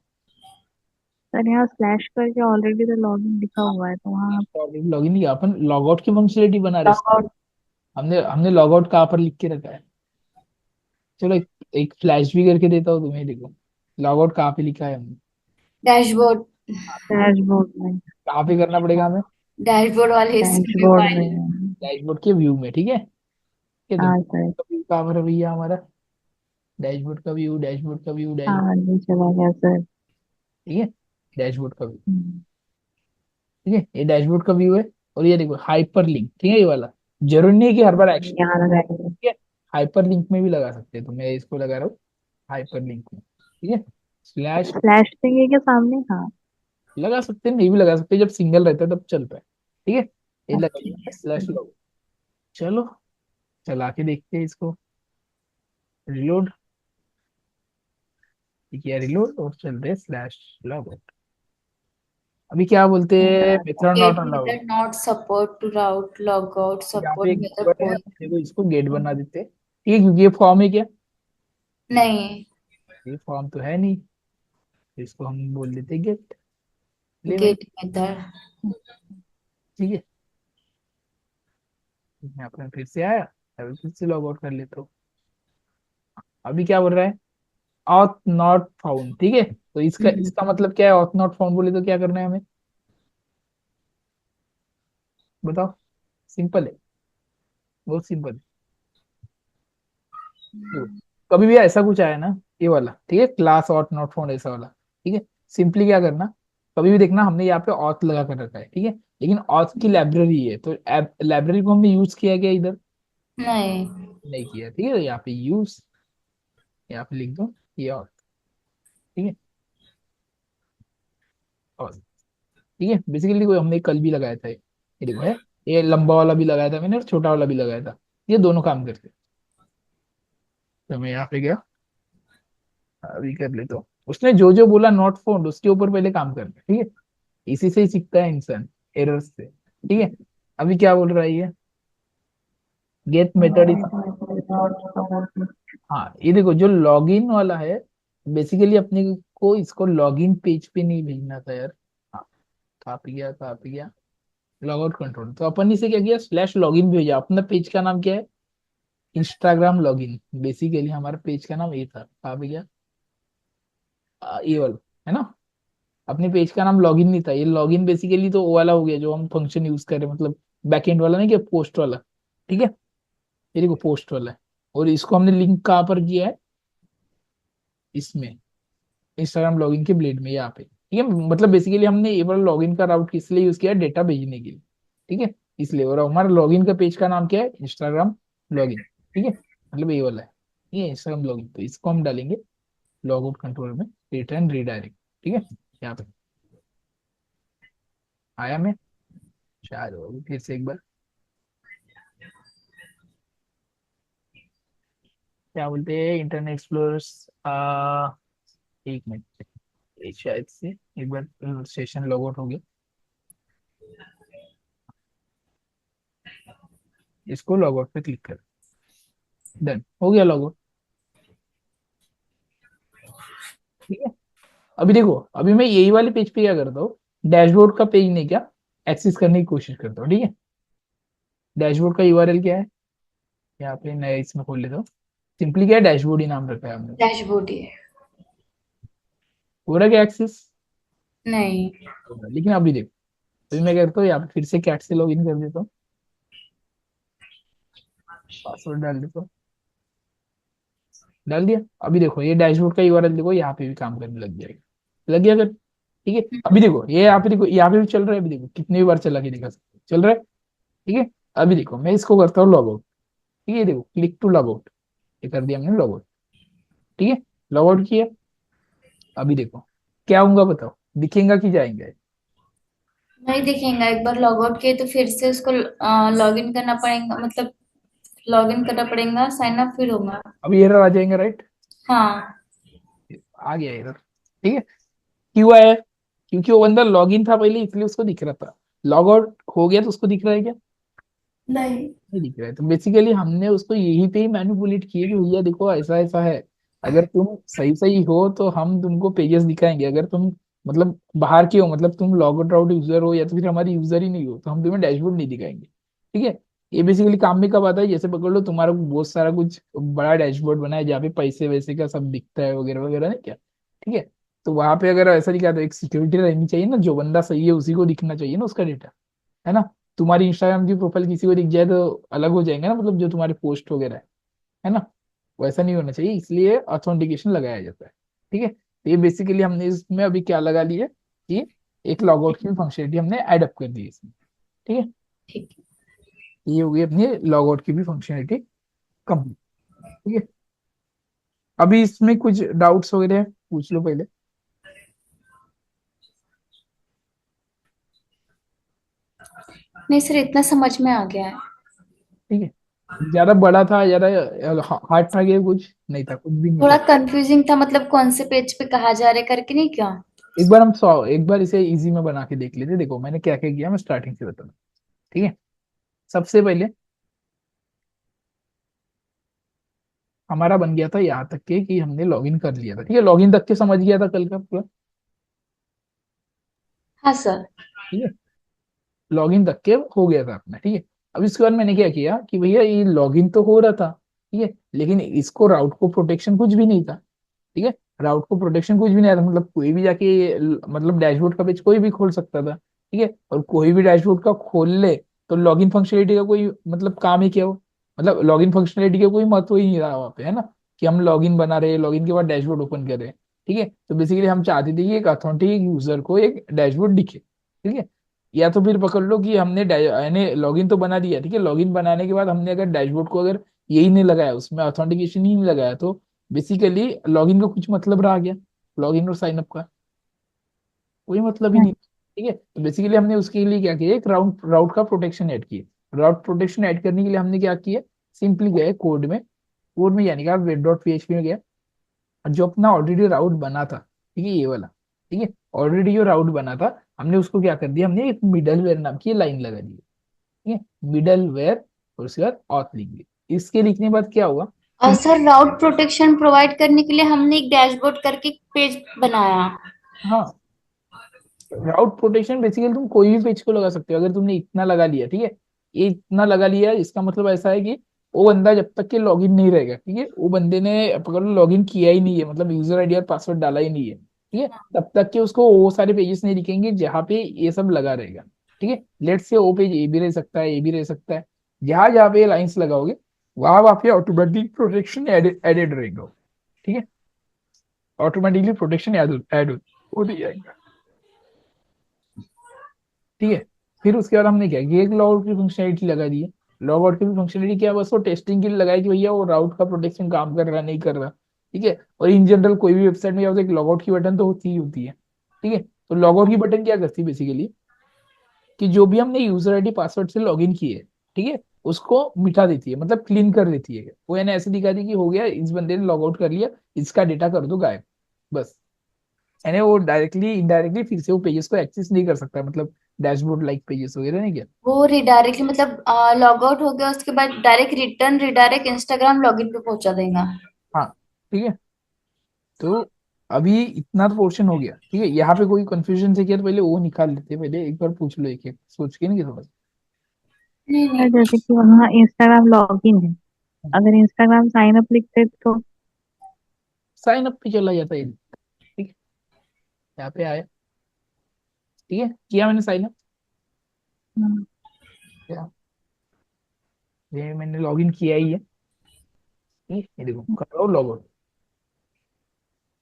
सर यहाँ स्लैश करके ऑलरेडी तो लॉगिन लिखा हुआ है, तो वहाँ लॉगिन किया अपन, लॉग आउट की फंक्शनलिटी बना रहे लॉग हैं। आउट। हमने हमने लॉग आउट कहाँ पर लिख के रखा है? चलो एक फ्लैश भी करके देता हूँ तुम्हें, देखो लॉग आउट कहाँ पे लिखा है हमने। डैशबोर्ड, डैशबोर्ड में। कहाँ पे करना पड़ेगा हमें? डैशबोर्ड वाले हिस्से में डैशबोर्ड फाइल। में। डैशबोर्ड के व्यू में, ठीक है। ये हाँ सर। देखो व्यू कहाँ पर है भैया हमारा? डैशबोर्ड का व्यू, डैशबोर्ड का व्यू, डैशबोर्ड। हाँ ये चला गया सर। ठीक है, डैशबोर्ड का व्यू। हम्म, ठीक है, ये डैशबोर्ड का व्यू है। और ये देखो हाइपर लिंक, ठीक है, ये वाला जरूरी नहीं है कि हर बार एक्शन। यहाँ लगाएंगे। ठीक है, हाइपर लिंक में भी लगा सकते हैं, तो मैं इसको लगा रहा हूँ हाइपर लिंक में। ठीक है, स्लैश स्लैश देंगे क्या सामने? हाँ। लगा सकते हैं, नहीं भी लगा सकते हैं, जब सिंगल रहता है तब चलता है। ठीक है, ये अच्छा। लगा स्लैश लॉग। चलो चला के देखते हैं इसको, रिलोड। ठीक है, रिलोड और चलते हैं स्लैश लॉग। अभी क्या बोलते हैं, method not get allowed. Method not support to route log out यहाँ सपोर्ट पे एक मेथड गिवन है, फोर। देखो इसको गेट बना देते हैं। ठीक है, क्योंकि ये फॉर्म है क्या? नहीं, ये फॉर्म तो है नहीं, तो इसको हम बोल देते गेट। ले भाई। Get method. ठीक है, यहाँ पर फिर से आया, अभी फिर से लॉग आउट कर लेता हूँ। अभी क्या बोल रहा है? Auth not found. ठीक है, तो इसका हम्म, इसका मतलब क्या है? ऑथ नॉट फाउंड बोले तो क्या करना है हमें, बताओ? सिंपल है, बहुत सिंपल है। देखो, कभी भी ऐसा कुछ आया ना, ये वाला, ठीक है, क्लास ऑथ नॉट फाउंड ऐसा वाला, ठीक है, सिंपली क्या करना, कभी भी देखना हमने यहाँ पे ऑथ लगा कर रखा है, ठीक है, लेकिन ऑथ की लाइब्रेरी है, तो लाइब्रेरी को हमने यूज किया गया इधर? नहीं, नहीं किया। ठीक है, तो यहाँ पे यूज, यहाँ पे लिख दो ये ऑथ। ठीक है, और ठीक है, बेसिकली कोई हमने कल भी लगाया था, ये देखो है, ये लंबा वाला भी लगाया था मैंने और छोटा वाला भी लगाया था, ये दोनों काम करते हैं। तो मैं यहाँ पे गया, अभी कर लेता हूँ। उसने जो जो बोला नॉट फाउंड, उसके ऊपर पहले काम करना है, ठीक है, इसी से ही सीखता है इंसान, एरर्स से। ठीक है, अभी क्या बोल रहा है ये, get method is. Get method not support. हाँ, ये देखो जो लॉगिन वाला है, बेसिकली अपने को इसको लॉगिन पेज पे नहीं भेजना था यार। हाँ, कॉपी गया, कॉपी गया, लॉग आउट कंट्रोल, तो अपन ने इसे क्या किया, स्लैश लॉगिन भेजा। अपना पेज का नाम क्या है? Instagram login. बेसिकली हमारा पेज का नाम ये था, कॉपी गया, ये वाला, है ना? अपने पेज का नाम लॉगिन नहीं था, ये लॉगिन बेसिकली तो वो वाला हो गया जो हम फंक्शन यूज कर रहे हैं, मतलब बैकएंड वाला नहीं, क्या पोस्ट वाला। ठीक है, ये देखो पोस्ट वाला है, और इसको हमने लिंक कहाँ पर किया है, इसमें इंस्टाग्राम लॉगिन के ब्लेड में, यहाँ पे। ठीक है, मतलब बेसिकली हमने ये वाला लॉगिन का राउट किस लिए यूज किया है, डेटा भेजने के लिए। ठीक है, इसलिए, और हमारा लॉगिन का पेज का नाम क्या है, इंस्टाग्राम लॉगिन। ठीक है, मतलब ये वाला है, ठीक है, इंस्टाग्राम लॉगिन, तो इसको हम डालेंगे लॉग आउट कंट्रोल में, रिटर्न रीडायरेक्ट। ठीक है, यहाँ पे आया, मैं शायद होगी, फिर से एक बार, क्या बोलते हैं, इंटरनेट एक्सप्लोरर्स, एक मिनट, ये शायद से एक बार सेशन लॉग आउट हो गया, इसको लॉग आउट पे क्लिक कर, डन हो गया लॉग आउट। ठीक है, अभी देखो, अभी मैं यही वाले पेज पे क्या करता हूँ, डैशबोर्ड का पेज नहीं क्या, एक्सेस करने की कोशिश करता हूँ। ठीक है, डैशबोर्ड का यूआरएल क्या है, यहाँ पे नया इसमें खोल लेता हूँ। सिंपली क्या है, डैशबोर्ड ही नाम रखा है हमने। डैशबोर्ड ही है। हो रहा है क्या एक्सेस? नहीं। हो रहा है। लेकिन अभी देखो, अभी मैं करता हूँ यहाँ पे फिर से कैट से लॉग इन कर देता हूँ, पासवर्ड डाल देता हूँ, डाल दिया। अभी देखो ये डैशबोर्ड का यूआरएल देखो, यहाँ पे भी काम करने लग जाएगा, लग गया अगर। ठीक है, अभी देखो ये यहाँ पे देखो, यहाँ पे भी चल रहा है, अभी देखो कितनी भी बार चला के दिखा सकते हो, चल रहा है। ठीक है, अभी देखो मैं इसको करता हूँ लॉग आउट। ठीक है, देखो क्लिक टू लॉग आउट, ये कर दिया हमने लॉग आउट। ठीक है, लॉग आउट किया। अभी देखो क्या होगा बताओ, दिखेगा कि जाएंगे? नहीं दिखेगा, एक बार लॉग आउट किए तो फिर से उसको लॉग इन करना पड़ेगा, मतलब लॉग इन करना पड़ेगा, साइन अप फिर होगा। अभी एरर आ जाएंगे, राइट? हाँ। आ गया एरर। ठीक है, क्यों आया? क्योंकि वो बंदा लॉग इन था पहले, इसलिए उसको दिख रहा था। लॉग आउट हो गया तो उसको दिख रहा है क्या? नहीं। नहीं दिख रहा है। तो बेसिकली हमने उसको यही पे ही मैनिपुलेट किया कि भैया देखो ऐसा ऐसा है, अगर तुम सही सही हो तो हम तुमको पेजेस दिखाएंगे, अगर तुम मतलब बाहर के हो, मतलब तुम लॉग आउट यूजर हो या तो फिर हमारी यूजर ही नहीं हो, तो हम तुम्हें डैशबोर्ड नहीं दिखाएंगे। ठीक है, ये बेसिकली काम में कब आता है, जैसे पकड़ लो तुम्हारा बहुत सारा कुछ बड़ा डैशबोर्ड बना है जहाँ पे पैसे वैसे का सब दिखता है वगैरह वगैरह, नहीं क्या? ठीक है, तो वहां पे अगर ऐसा दिखा तो एक सिक्योरिटी रहनी चाहिए ना, जो बंदा सही है उसी को दिखना चाहिए ना उसका डेटा, है ना? तुम्हारी इंस्टाग्राम की प्रोफाइल किसी को दिख जाए तो अलग हो जाएंगे ना, मतलब जो तुम्हारे पोस्ट वगैरह है ना, वैसा नहीं होना चाहिए, इसलिए ऑथेंटिकेशन लगाया जाता है। ठीक है, तो ये बेसिकली हमने इसमें अभी क्या लगा लिया कि एक लॉगआउट की फंक्शनलिटी हमने ऐड अप कर दी है इसमें। ठीक है, ठीक है। ये हो गई अपनी लॉगआउट की भी फंक्शनलिटी कंप्लीट। ठीक है, अभी इसमें कुछ डाउट्स वगैरह है, पूछ लो पहले। नहीं सर, इतना समझ में आ गया है। ठीक है, ज्यादा बड़ा था, ज्यादा हार्ड था, ये कुछ नहीं था, कुछ भी नहीं थोड़ा था। कंफ्यूजिंग था, मतलब कौन से पेज पे कहा जा रहा है करके, नहीं क्या? एक बार इसे इजी में बना के देख लेते, देखो मैंने क्या क्या किया, मैं स्टार्टिंग से बताऊँ। ठीक है, सबसे पहले हमारा बन गया था यहाँ तक के कि हमने लॉगिन कर लिया था। ठीक है, लॉगिन तक के समझ गया था कल का पूरा। हाँ सर। ठीक है, लॉगिन तक के हो गया था अपना। ठीक है, अब इसके बाद मैंने क्या किया कि भैया ये लॉगिन तो हो रहा था, ठीक है, लेकिन इसको राउट को प्रोटेक्शन कुछ भी नहीं था। ठीक है, राउट को प्रोटेक्शन कुछ भी नहीं आता, मतलब कोई भी जाके मतलब डैशबोर्ड का पेज कोई भी खोल सकता था। ठीक है, और कोई भी डैशबोर्ड का खोल ले तो लॉगिन फंक्शनलिटी का कोई मतलब काम ही क्या हो, मतलब लॉगिन फंक्शनलिटी का कोई महत्व ही नहीं रहा वहाँ पे, है ना, कि हम लॉगिन बना रहे हैं, लॉगिन के बाद डैशबोर्ड ओपन कर रहे हैं। ठीक है, तो बेसिकली हम चाहते थे कि एक अथेंटिक यूजर को एक डैशबोर्ड दिखे। ठीक है, या तो फिर पकड़ लो कि हमने यानी लॉगिन तो बना दिया, ठीक है, लॉगिन बनाने के बाद हमने अगर डैशबोर्ड को अगर यही नहीं लगाया, उसमें ऑथेंटिकेशन ही नहीं लगाया, तो बेसिकली लॉगिन का कुछ मतलब रहा गया, लॉगिन और साइन अप का कोई मतलब ही नहीं। ठीक है, तो बेसिकली हमने उसके लिए क्या किया, एक राउट राउट का प्रोटेक्शन ऐड किया। राउट प्रोटेक्शन ऐड करने के लिए हमने क्या किया, सिंपली गए कोड में यानी कि वेब डॉट पीएचपी में गया, और जो अपना ऑलरेडी राउट बना था, ठीक है, ये वाला, ठीक है, ऑलरेडी जो राउट बना था हमने उसको क्या कर दिया, हमने एक मिडल वेयर नाम की लाइन लगा दी। ठीक है, मिडल वेयर, और उसके बाद ऑथ लिख दिया। इसके लिखने के बाद क्या हुआ और कि सर, राउट प्रोटेक्शन प्रोवाइड करने के लिए हमने एक डैशबोर्ड करके पेज बनाया। हाँ, राउट प्रोटेक्शन बेसिकली तुम कोई भी पेज को लगा सकते हो, अगर तुमने इतना लगा लिया, ठीक है, ये इतना लगा लिया, इसका मतलब ऐसा है कि वो बंदा जब तक के लॉगिन नहीं रहेगा, ठीक है, वो बंदे ने पकड़ लो लॉगिन किया ही नहीं है, मतलब यूजर आईडी और पासवर्ड डाला ही नहीं है, ठीक है, तब तक के उसको वो सारे पेजेस नहीं दिखेंगे जहाँ पे ये सब लगा रहेगा। ठीक है, लेट से वो पेज ए भी रह सकता है, ए भी रह सकता है, जहां जहाँ पे लाइंस लगाओगे वहां पे ऑटोमेटिक प्रोटेक्शन एडेड रहेगा। ठीक है, ऑटोमेटिकली प्रोटेक्शन ऐड हो जाएगा। ठीक है, फिर उसके बाद हमने क्या किया, एक लॉग आउट की फंक्शनलिटी लगा दी है। लॉग आउट की भी फंक्शनलिटी क्या है, बस वो टेस्टिंग के लिए लगाई कि भैया वो राउट का प्रोटेक्शन काम कर रहा नहीं कर रहा। ठीक है, और इन जनरल कोई भी वेबसाइट में एक लॉग आउट की बटन तो होती ही होती है। ठीक है, तो लॉग आउट की बटन क्या करती है बेसिकली, कि जो भी हमने यूजर आईडी पासवर्ड से लॉग इन किए, ठीक है, उसको मिटा देती है, मतलब क्लीन कर देती है, वो यानी ऐसे दिखा दी कि हो गया, इस बंदे ने लॉग आउट कर लिया, इसका डेटा कर दो गायब, बस। यानी वो डायरेक्टली इनडायरेक्टली फिर से वो पेजेस को एक्सेस नहीं कर सकता, मतलब डैशबोर्ड लाइक पेजेस वगैरह नहीं क्या। वो रिडायरेक्टली मतलब लॉग आउट हो गया उसके बाद direct return redirect Instagram login पे पहुंचा देगा। हाँ, ठीक है, तो अभी इतना तो पोर्शन हो गया। ठीक है, यहाँ पे कोई कंफ्यूजन से किया तो पहले वो निकाल लेते हैं, पहले एक बार पूछ लो, एक एक सोच के नहीं थोड़ा सा। नहीं सर नहीं। जैसे कि वहाँ इंस्टाग्राम लॉगिन है, अगर इंस्टाग्राम साइन अप लिखते तो। साइन अप पे चला जाता है, ठीक है, यहाँ पे आया, ठीक है, किया मैंने साइन अप, हम्म, ये मैंने लॉगिन किया ही है, ठीक है, ये देखो कर रहा हूँ लॉग आउट,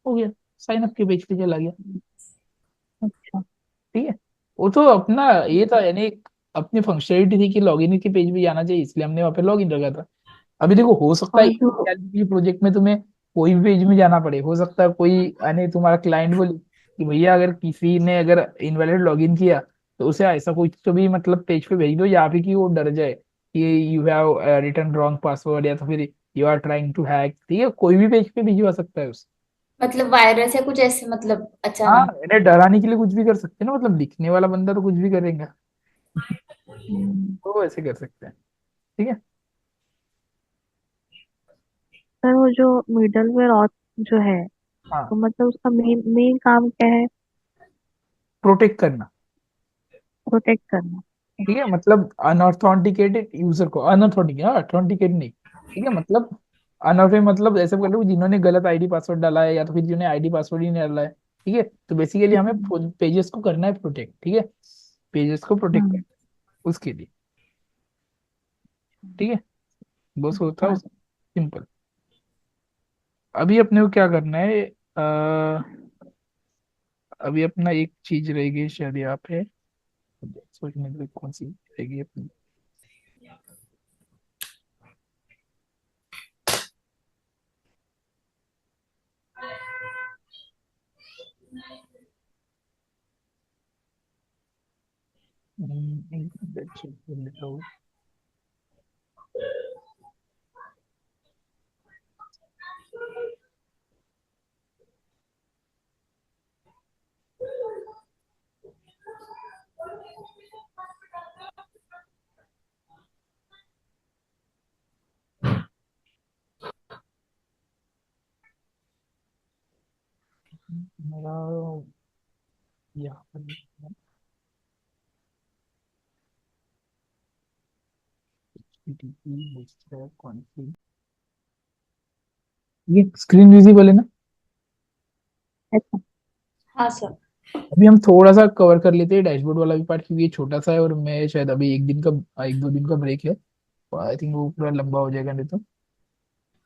हो गया, साइन अप के पेज पे चला गया, अच्छा। ठीक है। वो तो अपना ये था, यानी एक अपनी फंक्शनलिटी थी कि लॉगिन के पेज पे जाना चाहिए, इसलिए हमने वहाँ पे लॉगिन रखा था। अभी देखो हो सकता और है जो प्रोजेक्ट में तुम्हें कोई भी पेज में जाना पड़े, हो सकता है कोई यानी तुम्हारा क्लाइंट बोले कि भैया अगर किसी ने अगर इनवैलिड लॉगिन किया तो उसे ऐसा कुछ तो भी मतलब पेज पे भेज दो यहाँ पे कि वो डर जाए कि you have return wrong password, या तो फिर you are trying to hack, ठीक है, कोई भी पेज पे भिजवा सकता है उसे। मतलब वायरस या कुछ ऐसे, मतलब हाँ, अचानक। इन्हें डराने के लिए कुछ भी कर सकते हैं ना, मतलब लिखने वाला बंदा तो कुछ भी करेगा, तो ऐसे कर सकते हैं, ठीक है। सर वो जो मिडलवेयर ऑथ जो है, हाँ, तो मतलब उसका मेन मेन काम क्या है? प्रोटेक्ट करना, प्रोटेक्ट करना। ठीक है, मतलब अनऑथेंटिकेटेड यूजर को, अनऑथेंटिकेट, ऑथेंटिकेट नहीं, ठीक है, मतलब अनऑथेंटिकेट मतलब ऐसे बोल रहे हो जिन्होंने गलत आईडी पासवर्ड डाला है या तो फिर जिन्होंने आईडी पासवर्ड ही नहीं डाला है, ठीक है, तो बेसिकली हमें हम्म, पेजेस को करना है प्रोटेक्ट, ठीक है, पेजेस को प्रोटेक्ट हम्म, करना उसके लिए, ठीक है, बस होता है अच्छा। सिंपल। अभी अपने को क्या करना है, अभी अपना एक चीज रहेगी शायद यहाँ पे, सोचने दो कौन सी रहेगी अपनी। एक मिनट check कर लेता हूँ। मेरा यहाँ पर HTTP बूस्टर कौन सी, ये स्क्रीन विजिबल है ना। अच्छा। हाँ सर। अभी हम थोड़ा सा कवर कर लेते हैं डैशबोर्ड वाला भी पार्ट, क्योंकि ये छोटा सा है और मैं शायद अभी एक दिन का, एक दो दिन का ब्रेक है, आई थिंक वो पूरा लंबा हो जाएगा नहीं तो।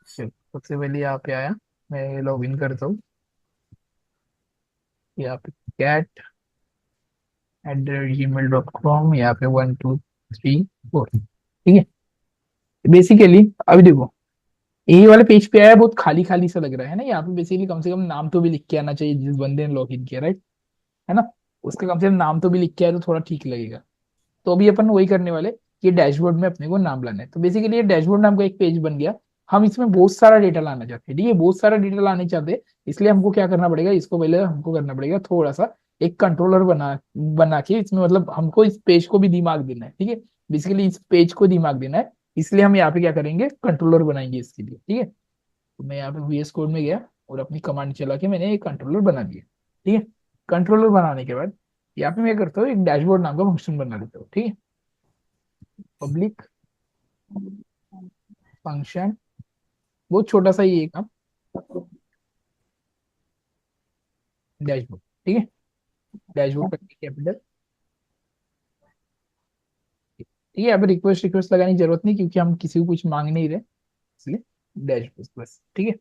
चलो, सबसे पहले यहाँ पे आया, मैं लॉग इन करता हूँ, यहाँ पे cat@gmail.com, यहाँ पे 1 2 3 4, ठीक है। बेसिकली अभी देखो ये वाले पेज पे आया, बहुत खाली खाली सा लग रहा है ना, यहाँ पे बेसिकली कम से कम नाम तो भी लिख के आना चाहिए जिस बंदे ने लॉग इन किया, राइट, है ना, उसका कम से कम नाम तो भी लिख के आया तो थोड़ा ठीक लगेगा। तो अभी अपन वही करने वाले कि डैशबोर्ड में अपने को नाम लाना है, तो बेसिकली ये डैशबोर्ड नाम का एक पेज बन गया। हम इसमें बहुत सारा डेटा लाना चाहते हैं, ठीक है, बहुत सारा डेटा लाने चाहते हैं, इसलिए हमको क्या करना पड़ेगा, इसको पहले हमको करना पड़ेगा थोड़ा सा एक कंट्रोलर बना बना के इसमें, मतलब हमको इस पेज को भी दिमाग देना है, ठीक है, बेसिकली इस पेज को दिमाग देना है, इसलिए हम यहाँ पे क्या करेंगे, कंट्रोलर बनाएंगे इसके लिए, ठीक है। तो मैं यहाँ पे VS कोड में गया और अपनी कमांड चला के मैंने एक कंट्रोलर बना दिया, ठीक है। कंट्रोलर बनाने के बाद यहाँ पे मैं करता हूँ एक डैशबोर्ड नाम का फंक्शन बना देता हूँ, ठीक है, पब्लिक फंक्शन, बहुत छोटा सा ही है काम, डैशबोर्ड, ठीक है, डैशबोर्ड करके कैपिटल, ठीक है, अब रिक्वेस्ट रिक्वेस्ट लगाने की जरूरत नहीं क्योंकि हम किसी को कुछ मांग नहीं रहे, इसलिए डैशबोर्ड बस, ठीक है।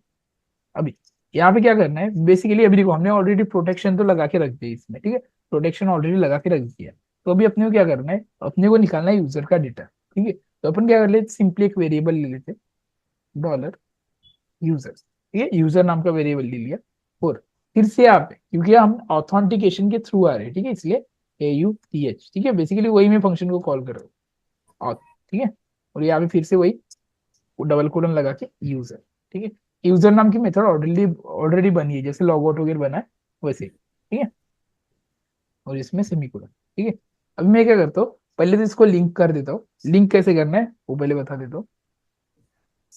अभी यहाँ पे क्या करना है, बेसिकली अभी देखो हमने ऑलरेडी प्रोटेक्शन तो लगा के रख दिया इसमें, ठीक है, प्रोटेक्शन ऑलरेडी लगा के रख दिया, तो अभी अपने को क्या करना है, अपने को निकालना है यूजर का डेटा, ठीक है, तो अपन क्या कर लेते, सिंपली एक वेरिएबल ले लेते, डॉलर यूजर, ठीक है, यूजर नाम का वेरिएबल ले लिया, और फिर से यहाँ पे क्योंकि हम ऑथेंटिकेशन के थ्रू आ रहे हैं, ठीक है, इसलिए AUTH, ठीक है, बेसिकली वही मैं फंक्शन को कॉल कर रहा हूँ, auth, ठीक है, और यहाँ पे फिर से वही डबल कोलन लगा के यूजर, ठीक है, यूजर नाम की मेथड ऑलरेडी ऑलरेडी बनी है, जैसे लॉग आउट वगैरह बना है वैसे, ठीक है, और इसमें सेमीकोलन, ठीक है। अभी मैं क्या करता हूँ, पहले तो इसको लिंक कर देता हूँ, लिंक कैसे करना है वो पहले बता देता हूँ,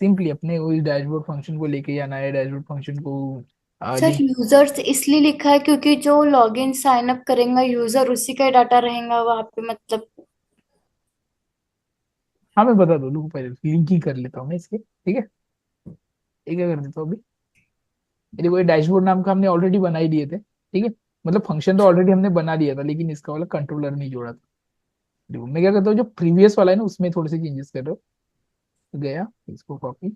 सिंपली अपने वो डैशबोर्ड फंक्शन को लेके आना है, डैशबोर्ड फंक्शन को सर लिंक, यूजर्स इसलिए लिखा है क्योंकि जो लॉगिन साइन अप करेगा यूजर उसी का डाटा रहेगा वहां पे, मतलब। हाँ मैं बता दूँ, लूप पहले लिंक ही कर लेता हूँ मैं इसके, ठीक है। ये क्या कर देता हूँ अभी, ये देखो ये डैशबोर्ड नाम का हमने ऑलरेडी बना ही लिए थे, ठीक है। मतलब फंक्शन तो ऑलरेडी हमने बना लिया था, लेकिन इसका वाला कंट्रोलर नहीं जोड़ा था। देखो मैं क्या करता हूँ, जो प्रीवियस वाला है ना उसमें थोड़े से चेंजेस कर रहा हूँ। तो गया इसको कॉपी,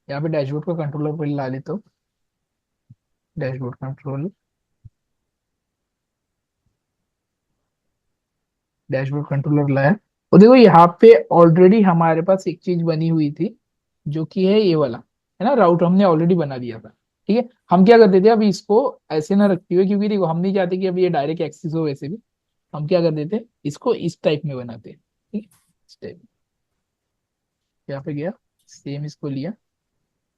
यहाँ पे डैशबोर्ड का कंट्रोलर पहले ला लेता हूँ। डैशबोर्ड कंट्रोल, डैशबोर्ड कंट्रोलर लाया। और देखो यहाँ पे ऑलरेडी हमारे पास एक चीज बनी हुई थी, जो कि है ये वाला, है ना, राउट हमने ऑलरेडी बना दिया था, ठीक है। हम क्या करते थे, अभी इसको ऐसे ना रखते हुए, क्योंकि देखो हम नहीं चाहते कि अभी ये डायरेक्ट एक्सिस हो, वैसे भी हम क्या कर देते, इसको इस टाइप में बनाते हैं, ठीक है। इस टाइप, यहाँ पे गया, सेम इसको लिया,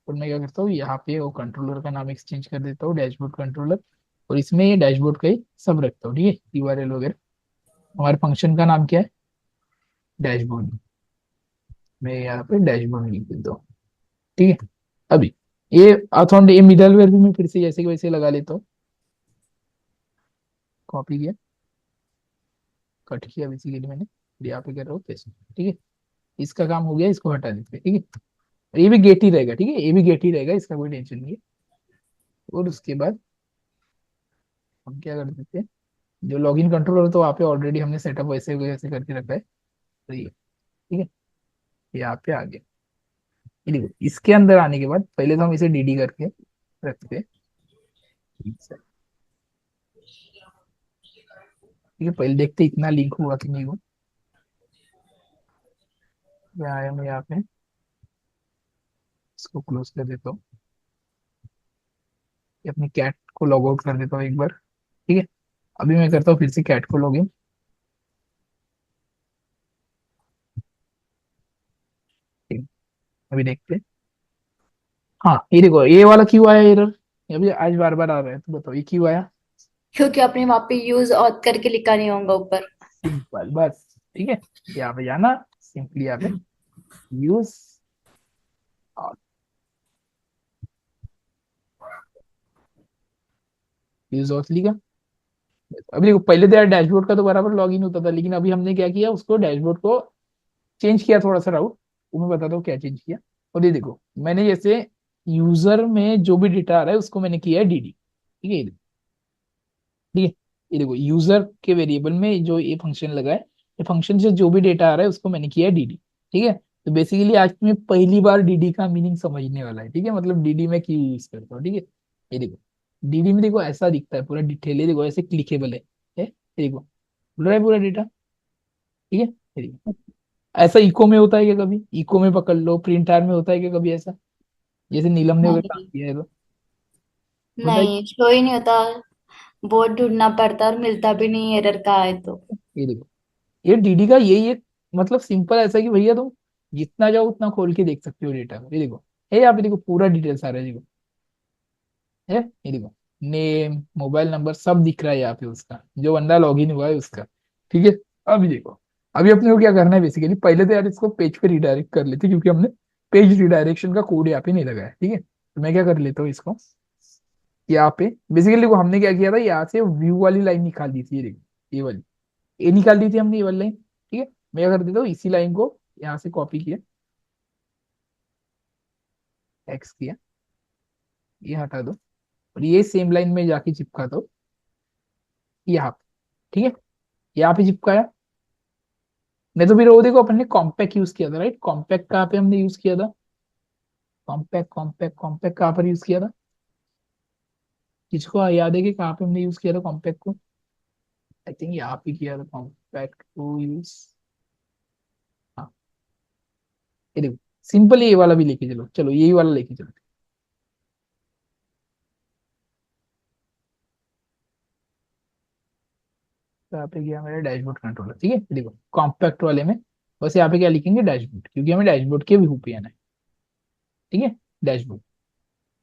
और मैं क्या करता हूँ, यहाँ पे वो कंट्रोलर का नाम एक्सचेंज कर देता हूँ, डैशबोर्ड कंट्रोलर। और इसमें ये डैशबोर्ड का ही सब रखता हूँ, ठीक है, यूआरएल वगैरह। हमारे फंक्शन का नाम क्या है, डैशबोर्ड। मैं यहाँ पे डैशबोर्ड लिख देता हूँ, ठीक है। अभी ये अथॉन ये मिडलवेयर भी मैं फिर से जैसे कि वैसे लगा लेता हूँ। कॉपी किया, कट किया बेसिकली मैंने, फिर यहाँ पे कर रहा हूँ पेस्ट, ठीक है। इसका काम हो गया, इसको हटा देते हैं, ठीक है। और ये भी गेट ही रहेगा, ठीक है, ये भी गेट ही रहेगा, इसका कोई टेंशन नहीं है। और उसके बाद हम क्या कर देते हैं, जो लॉगिन कंट्रोलर तो वहाँ पे ऑलरेडी हमने सेटअप वैसे वैसे करके रखा है, तो ये, ठीक है, यहाँ पे आ गया। ये देखो इसके अंदर आने के बाद पहले तो हम इसे डीडी करके रखते हैं, ठीक है। पहले देखते हैं इतना लिंक हुआ कि नहीं हुआ। मैं आया, मैं यहाँ पे इसको क्लोज कर देता हूँ, ये अपनी कैट को लॉग आउट कर देता हूँ एक बार, ठीक है। अभी मैं करता हूँ फिर से कैट को लॉग इन, ठीक है। अभी देखते हैं, हाँ ये देखो ये वाला क्यों आया एरर, अभी आज बार बार आ रहा है, तो बताओ ये क्यों आया। क्योंकि आपने वहां पे यूज ऑथ करके लिखा नहीं होगा ऊपर। सिंपल बस, ठीक है। यहाँ पे जाना, सिंपली यहाँ पे यूज, यूज ऑथ लिखा। अभी देखो पहले तो यार डैशबोर्ड का तो बराबर लॉगिन होता था, लेकिन अभी हमने क्या किया, उसको डैशबोर्ड को चेंज किया थोड़ा सा राउट। वो मैं बताता हूँ क्या चेंज किया। और ये देखो मैंने जैसे यूजर में जो भी डेटा आ रहा है उसको मैंने किया है डीडी, ठीक है, ये देखो, ठीक है। ये देखो यूजर के वेरिएबल में जो ये फंक्शन लगा है, ये फंक्शन से जो भी डेटा आ रहा है उसको मैंने किया है डीडी, ठीक है। तो बेसिकली आज मैं पहली बार डीडी का मीनिंग समझने वाला है, ठीक है, मतलब डीडी में क्यों यूज करता हूँ, ठीक है। ये देखो डीडी में देखो ऐसा दिखता है पूरा डिटेल, ये देखो ऐसे क्लिकेबल है, ये देखो खुल रहा है पूरा डेटा, ठीक है। ये देखो ऐसा इको में होता है क्या कभी, इको में पकड़ लो, प्रिंट आर में होता है क्या कभी ऐसा, जैसे नीलम ने वगैरह काम नहीं, किया है तो होता है। नहीं शो ही नहीं होता। बहुत ढूंढना पड़ता और मिलता भी नहीं एरर का है तो। ये देखो ये डीडी का यही एक मतलब सिंपल ऐसा है कि भैया तुम जितना जाओ उतना खोल के देख सकते हो डेटा, ये देखो है यहाँ पे, देखो पूरा डिटेल्स आ रहा है, देखो है, ये देखो नेम मोबाइल नंबर सब दिख रहा है यहाँ पे उसका, जो बंदा लॉगिन हुआ है उसका, ठीक है। अभी देखो, अभी अपने को क्या करना है बेसिकली, पहले तो यार इसको पेज पे रिडायरेक्ट कर लेते, क्योंकि हमने पेज रिडायरेक्शन का कोड यहाँ पे नहीं लगाया, ठीक है। तो मैं क्या कर लेता हूँ इसको, यहाँ पे बेसिकली देखो हमने क्या किया था, यहाँ से व्यू वाली लाइन निकाल दी थी, ये देखो ये वाली, ये निकाल दी थी हमने, ये वाली लाइन, ठीक है। मैं क्या कर देता हूँ, इसी लाइन को यहाँ से कॉपी किया, एक्स किया, ये हटा दो, और ये सेम लाइन में जाके चिपका दो यहाँ पे, ठीक है। यहाँ पे चिपकाया, नहीं तो फिर वो देखो अपन ने कॉम्पैक्ट यूज किया था, राइट, कॉम्पैक्ट कहाँ पे हमने यूज किया था, कॉम्पैक्ट कॉम्पैक्ट कॉम्पैक्ट कहाँ पर यूज किया था, किसको याद है कि कहाँ पे हमने यूज किया था कॉम्पैक्ट को, आई थिंक यहाँ पे किया था कॉम्पैक्ट को यूज, हाँ। ये देखो सिंपल ये वाला भी लेके चलो, चलो यही वाला लेके चलो। तो यहाँ पे गया मेरा डैशबोर्ड कंट्रोलर, ठीक है, ये देखो कॉम्पैक्ट वाले में बस यहाँ पे क्या लिखेंगे, डैशबोर्ड, क्योंकि हमें डैशबोर्ड के व्यू पे आना है, ठीक है, डैशबोर्ड।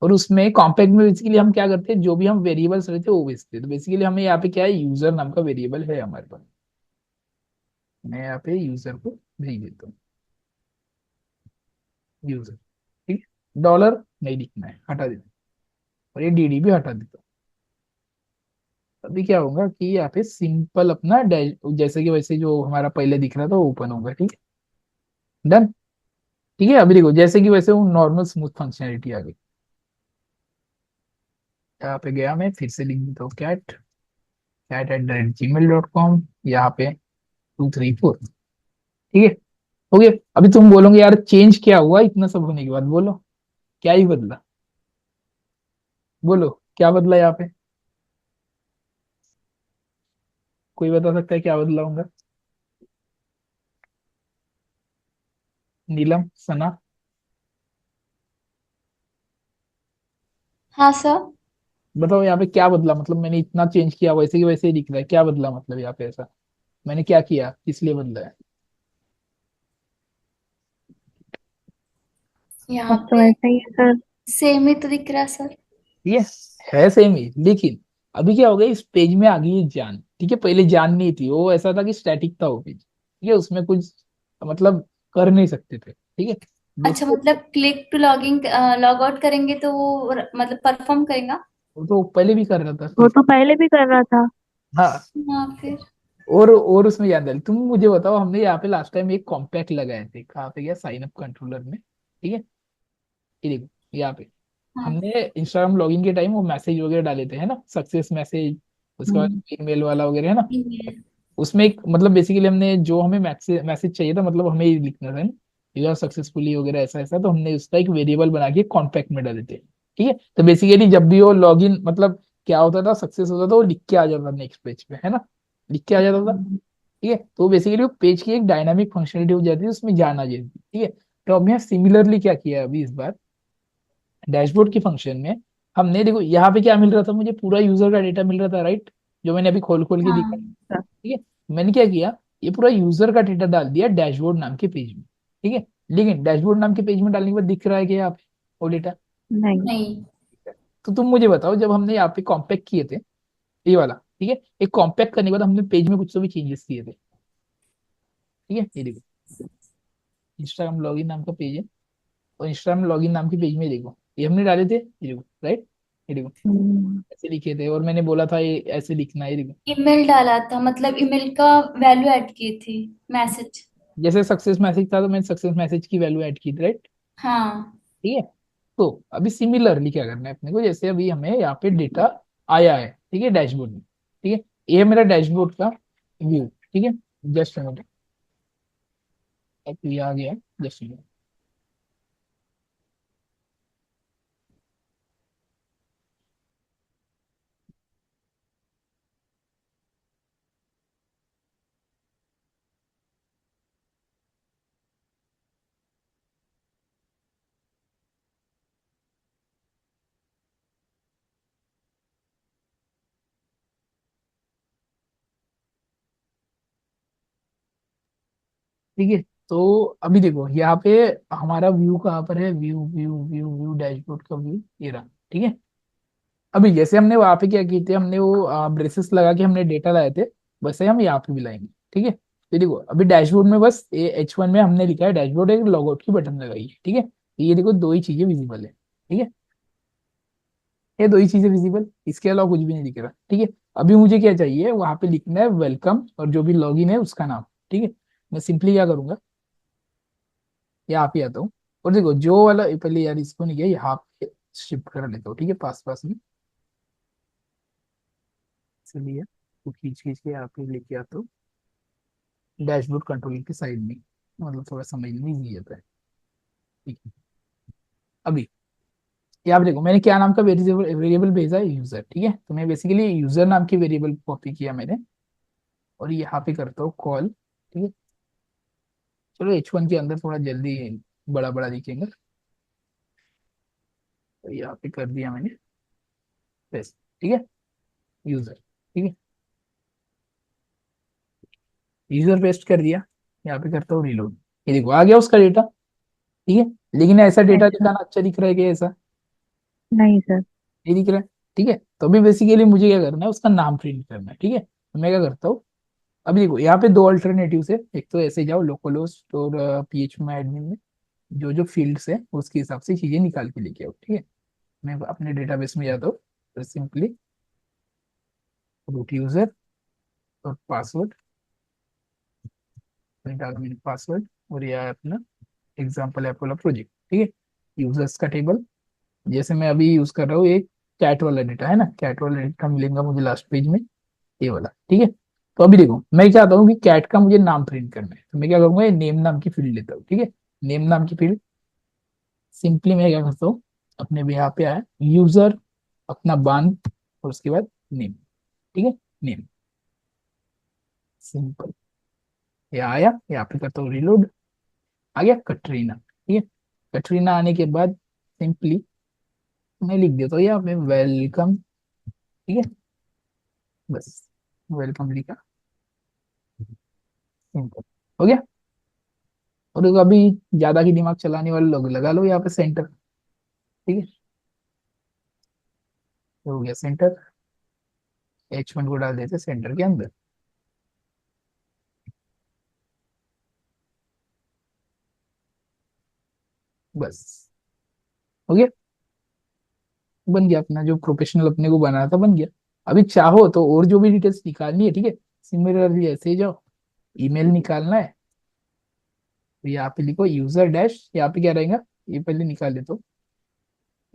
और उसमें कॉम्पैक्ट में बेसिकली हम क्या करते हैं, जो भी हम वेरिएबल्स रहते हैं वो भेजते हैं, तो बेसिकली हमें यहाँ पे क्या है, यूजर नाम का वेरिएबल है हमारे पास, मैं यहाँ पे यूजर को भेज देता हूँ, यूजर, ठीक है, डॉलर नहीं लिखना है, हटा देता हूँ, और ये डीडी भी हटा देता हूँ। अभी क्या होगा कि यहाँ पे सिंपल अपना डैश, जैसे कि वैसे जो हमारा पहले दिख रहा था वो ओपन होगा, ठीक है, डन। ठीक है, अभी देखो जैसे कि वैसे वो नॉर्मल स्मूथ फंक्शनलिटी आ गई। यहाँ पे गया, मैं फिर से लिख देता हूँ कैट, @gmail.com, यहाँ पे 234। ठीक है, हो गया। अभी तुम बोलोगे यार चेंज क्या हुआ इतना सब होने के बाद, बोलो क्या ही बदला, बोलो क्या बदला यहाँ पे, कोई बता सकता है क्या बदला होगा? नीलम, सना, हाँ सर। बताओ यहाँ पे क्या बदला, मतलब मैंने इतना चेंज किया वैसे की वैसे ही दिख रहा है, क्या बदला मतलब यहाँ पे ऐसा, मैंने क्या किया इसलिए बदला है? यहाँ अब तो पे ऐसा ही है सर। सेम ही तो दिख रहा है सर। ये है सेम ही, लेकिन अभी क्या हो गया, इस पेज में आ गई है जान। ठीक है, पहले जान नहीं थी, वो ऐसा था कि स्टैटिक था वो पेज, ठीक है, उसमें कुछ मतलब कर नहीं सकते थे, ठीक है। अच्छा, दोस्तों, मतलब click to logging log out करेंगे तो वो मतलब परफॉर्म करेगा। वो तो पहले भी कर रहा था वो फिर। तो पहले भी कर रहा था। हाँ, हाँ फिर। और उसमें याद है, तुम मुझे बताओ, हमने यहाँ पे लास्ट टाइम एक कॉम्पैक्ट लगाए थे, कहाँ पे गया, साइन अप कंट्रोलर में, ठीक है, ये देखो यहाँ पे हाँ। हमने इंस्टाग्राम लॉगिन के टाइम वो मैसेज वगैरह डाले थे, है ना, सक्सेस मैसेज, उसके बाद हम्म। ईमेल वाला वगैरह, है ना। email। उसमें एक मतलब बेसिकली हमने जो हमें मैसेज मैसेज चाहिए था, मतलब हमें ये लिखना था ना, यू आर सक्सेसफुली वगैरह ऐसा ऐसा, तो हमने उसका एक वेरिएबल बना के कॉन्टैक्ट में डाले थे। ठीक है, तो बेसिकली जब भी वो लॉगिन मतलब क्या होता था, सक्सेस होता था, वो लिख के आ जाता था नेक्स्ट पेज पे, है ना, लिख के आ जाता था। ठीक है, तो बेसिकली वो पेज की एक डायनामिक फंक्शनलिटी हो जाती है, उसमें जाना जाती है। ठीक है, तो अब यहाँ सिमिलरली क्या किया है अभी इस बार डैशबोर्ड की फंक्शन में, हमने देखो यहाँ पे क्या मिल रहा था, मुझे पूरा यूजर का डेटा मिल रहा था, राइट, जो मैंने अभी खोल खोल के दिखा। हाँ। ठीक है, मैंने क्या किया, ये पूरा यूजर का डेटा डाल दिया डैशबोर्ड नाम के पेज में। ठीक है, लेकिन डैशबोर्ड नाम के पेज में डालने के बाद दिख रहा है कि यहाँ पे वो डेटा, नहीं। नहीं। तो तुम मुझे बताओ जब हमने यहाँ पे कॉम्पैक्ट किए थे, ये वाला, ठीक है, एक कॉम्पैक्ट करने के बाद हमने पेज में कुछ तो भी चेंजेस किए थे। ठीक है, ये देखो इंस्टाग्राम लॉगिन नाम का पेज है, और इंस्टाग्राम लॉगिन नाम के पेज में देखो ये हमने डाले थे, ये देखो राइट, ये देखो हम्म। ऐसे लिखे थे, और मैंने बोला था ये ऐसे लिखना है, ये देखो ईमेल डाला था, मतलब ईमेल का वैल्यू ऐड की थी। मैसेज। जैसे सक्सेस मैसेज था तो मैंने सक्सेस मैसेज की वैल्यू ऐड की थी, राइट। हाँ। ठीक है, तो अभी सिमिलरली क्या करना है अपने को, जैसे अभी हमें यहाँ पे डेटा आया है, ठीक है, डैशबोर्ड में। ठीक है, ये है मेरा डैशबोर्ड का व्यू, ठीक है, जस्ट मिनट, अब ये आ गया, जस्ट मिनट। ठीक है, तो अभी देखो यहाँ पे हमारा व्यू कहाँ पर है, view view view view dashboard का व्यू ये रहा। ठीक है, अभी जैसे हमने वहां पे क्या किए थे, हमने वो ब्रेसेस लगा के हमने डेटा लाए थे, वैसे हम यहाँ पे भी लाएंगे। ठीक है, तो देखो अभी डैशबोर्ड में बस H1 में हमने लिखा है डैशबोर्ड, एक लॉगआउट की बटन लगाई है। ठीक है, तो ये देखो दो ही चीजें विजिबल है। ठीक है, ये दो ही चीजें विजिबल, इसके अलावा कुछ भी नहीं दिख रहा। ठीक है, अभी मुझे क्या चाहिए, वहां पे लिखना है वेलकम, और जो भी लॉगिन है उसका नाम। ठीक है, मैं सिंपली क्या करूंगा, यहाँ पे आता हूँ, और देखो जो वाला पहले यार इसको नहीं किया, यहाँ पे शिफ्ट कर लेता हूँ, ठीक है, पास पास में, इसलिए तो खींच खींच के यहाँ पे लेके आता हूँ डैशबोर्ड कंट्रोल की साइड में, मतलब थोड़ा समझने में इजी जाता है। ठीक है, अभी यहाँ पे देखो मैंने क्या नाम का वेरिएबल वेरिएबल भेजा है, यूजर। ठीक है, तो मैं बेसिकली यूजर नाम की वेरिएबल कॉपी किया मैंने, और यहाँ पे करता हूँ कॉल। ठीक है, चलो H1 के अंदर थोड़ा जल्दी बड़ा बड़ा दिखेगा, तो यहाँ पे कर दिया मैंने पेस्ट। ठीक है, यूजर, ठीक है, यूजर पेस्ट कर दिया, यहाँ पे करता हूँ रिलोड, ये देखो आ गया उसका डेटा। ठीक है, लेकिन ऐसा डेटा अच्छा। दिखाना अच्छा दिख रहा है कि ऐसा नहीं सर। नहीं दिख रहा है। ठीक है, तो अभी बेसिकली मुझे क्या करना है, उसका नाम प्रिंट करना है। ठीक है, तो मैं क्या करता हूँ, अभी देखो यहाँ पे दो अल्टरनेटिव है, एक तो ऐसे जाओ लोकल होस्ट और PHP में एडमिन में जो जो फील्ड्स है उसके हिसाब से चीजें निकाल के लेके आओ। ठीक है, मैं अपने डेटाबेस में जाता हूँ, सिंपली रूट यूजर और पासवर्ड, पासवर्ड, और यह है अपना एग्जाम्पल ऐप वाला प्रोजेक्ट। ठीक है, यूजर्स का टेबल, जैसे मैं अभी यूज कर रहा हूँ एक कैट वाला डेटा है ना, कैट वाला डेटा मिलेगा मुझे लास्ट पेज में, ये वाला। ठीक है, तो अभी देखो मैं चाहता हूँ कि कैट का मुझे नाम प्रिंट करना है, तो मैं क्या करूंगा, ये नेम नाम की फील्ड लेता हूँ। ठीक है, नेम नाम की फील्ड, सिंपली मैं क्या करता हूँ, अपने भी यहाँ पे आया यूजर, अपना बांध, और उसके बाद नेम। ठीक है, नेम, सिंपल, ये आया, यहाँ पे करता हूँ रिलोड, आ गया कटरीना। ठीक है, कटरीना आने के बाद सिंपली मैं लिख देता हूँ यहाँ पे वेलकम। ठीक है, बस वेलकम लिखा, सिंपल, हो गया। और देखो अभी ज्यादा की दिमाग चलाने वाले लोग लगा लो यहाँ पे सेंटर। ठीक है, तो हो गया सेंटर, H1 को डाल देते सेंटर के अंदर, बस हो गया, बन गया अपना जो प्रोफेशनल अपने को बनाना था, बन गया। अभी चाहो तो और जो भी डिटेल्स निकालनी है, ठीक है, सिमिलरली ऐसे ही जाओ, ईमेल निकालना है तो यहाँ पे लिखो यूजर डैश, यहाँ पे क्या रहेगा, ये पहले निकाल लेते हो,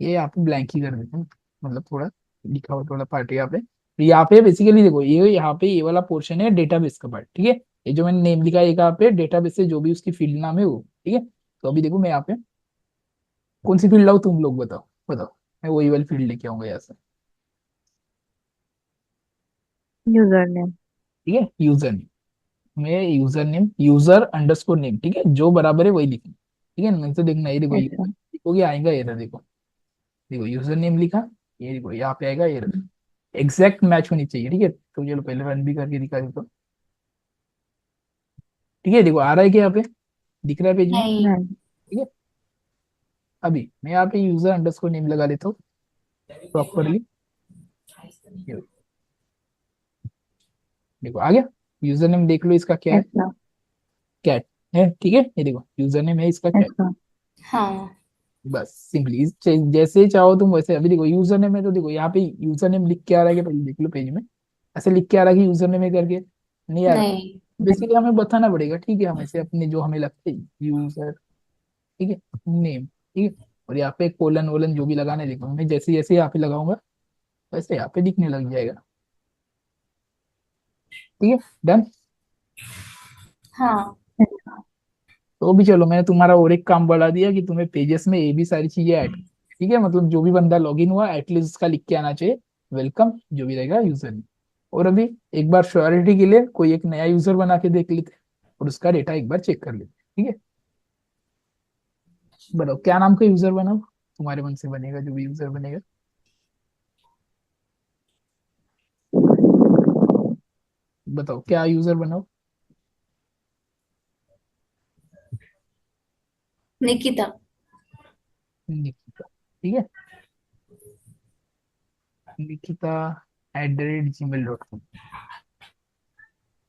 ये यहाँ पे ब्लैंक ही कर देते हैं, मतलब थोड़ा लिखा हुआ थोड़ा पार्ट यहाँ पे। तो यहाँ पे बेसिकली देखो, ये यहाँ पे ये वाला पोर्शन है डेटाबेस का पार्ट। ठीक है, ये जो मैंने नेम लिखा है यहाँ पे डेटाबेस से जो भी उसकी फील्ड नाम है वो। ठीक है, तो अभी देखो मैं यहाँ पे कौन सी फील्ड लाऊं, तुम लोग बताओ बताओ, मैं वही वाली फील्ड लेके आऊंगा यहाँ से। User name. ठीक है, यूजर नेम, मैं user name, user underscore name, ठीक है, जो बराबर है वही लिखना। ठीक है, नहीं तो देखना, ये देखो ऐसा। लिखोगे आएगा एरर, देखो देखो यूजर नेम लिखा, ये देखो यहाँ पे आएगा एरर, एग्जैक्ट मैच होनी चाहिए। ठीक है, तो चलो पहले रन भी करके दिखा देता हूँ। ठीक है, देखो आ रहा है क्या यहाँ पे, दिख रहा है पेज में। नहीं। नहीं। ठीक है, अभी मैं यहाँ पे यूजर अंडरस्कोर नेम लगा लेता हूँ प्रॉपरली, देखो आ गया, यूजर नेम देख लो इसका क्या है, ऐसा। कैट है। ठीक है, ये देखो यूजर नेम है इसका कैट, ऐसा। हाँ। बस सिंपली जैसे चाहो तुम वैसे। अभी देखो यूजर नेम है तो देखो यहाँ पे यूजर नेम लिख के आ रहा है कि, पहले देख लो पेज में, ऐसे लिख के आ रहा है कि यूजर नेम है करके, नहीं आ रहा। नहीं। नहीं। बेसिकली हमें बताना पड़ेगा, ठीक है, हम ऐसे अपने जो हमें लगते है यूजर, ठीक है, नेम, ठीक है, और यहाँ पे कोलन वोलन जो भी लगाने, देखो मैं जैसे जैसे यहाँ पे लगाऊंगा वैसे यहाँ पे दिखने लग जाएगा। ठीक है, डन। हाँ। ऐसा। तो भी चलो मैंने तुम्हारा और एक काम बढ़ा दिया कि तुम्हें पेजेस में ये भी सारी चीजें ऐड, ठीक है, मतलब जो भी बंदा लॉगिन हुआ एटलीस्ट उसका लिख के आना चाहिए वेलकम, जो भी रहेगा यूजर नेम। और अभी एक बार श्योरिटी के लिए कोई एक नया यूजर बना के देख लेते और उसका डेटा एक बार चेक कर लेते। ठीक है, बताओ क्या नाम का यूजर बनाओ, तुम्हारे मन से बनेगा जो भी यूजर बनेगा, बताओ क्या यूजर बनाओ। निकिता। निकिता, ठीक है, निकिता@gmail.com।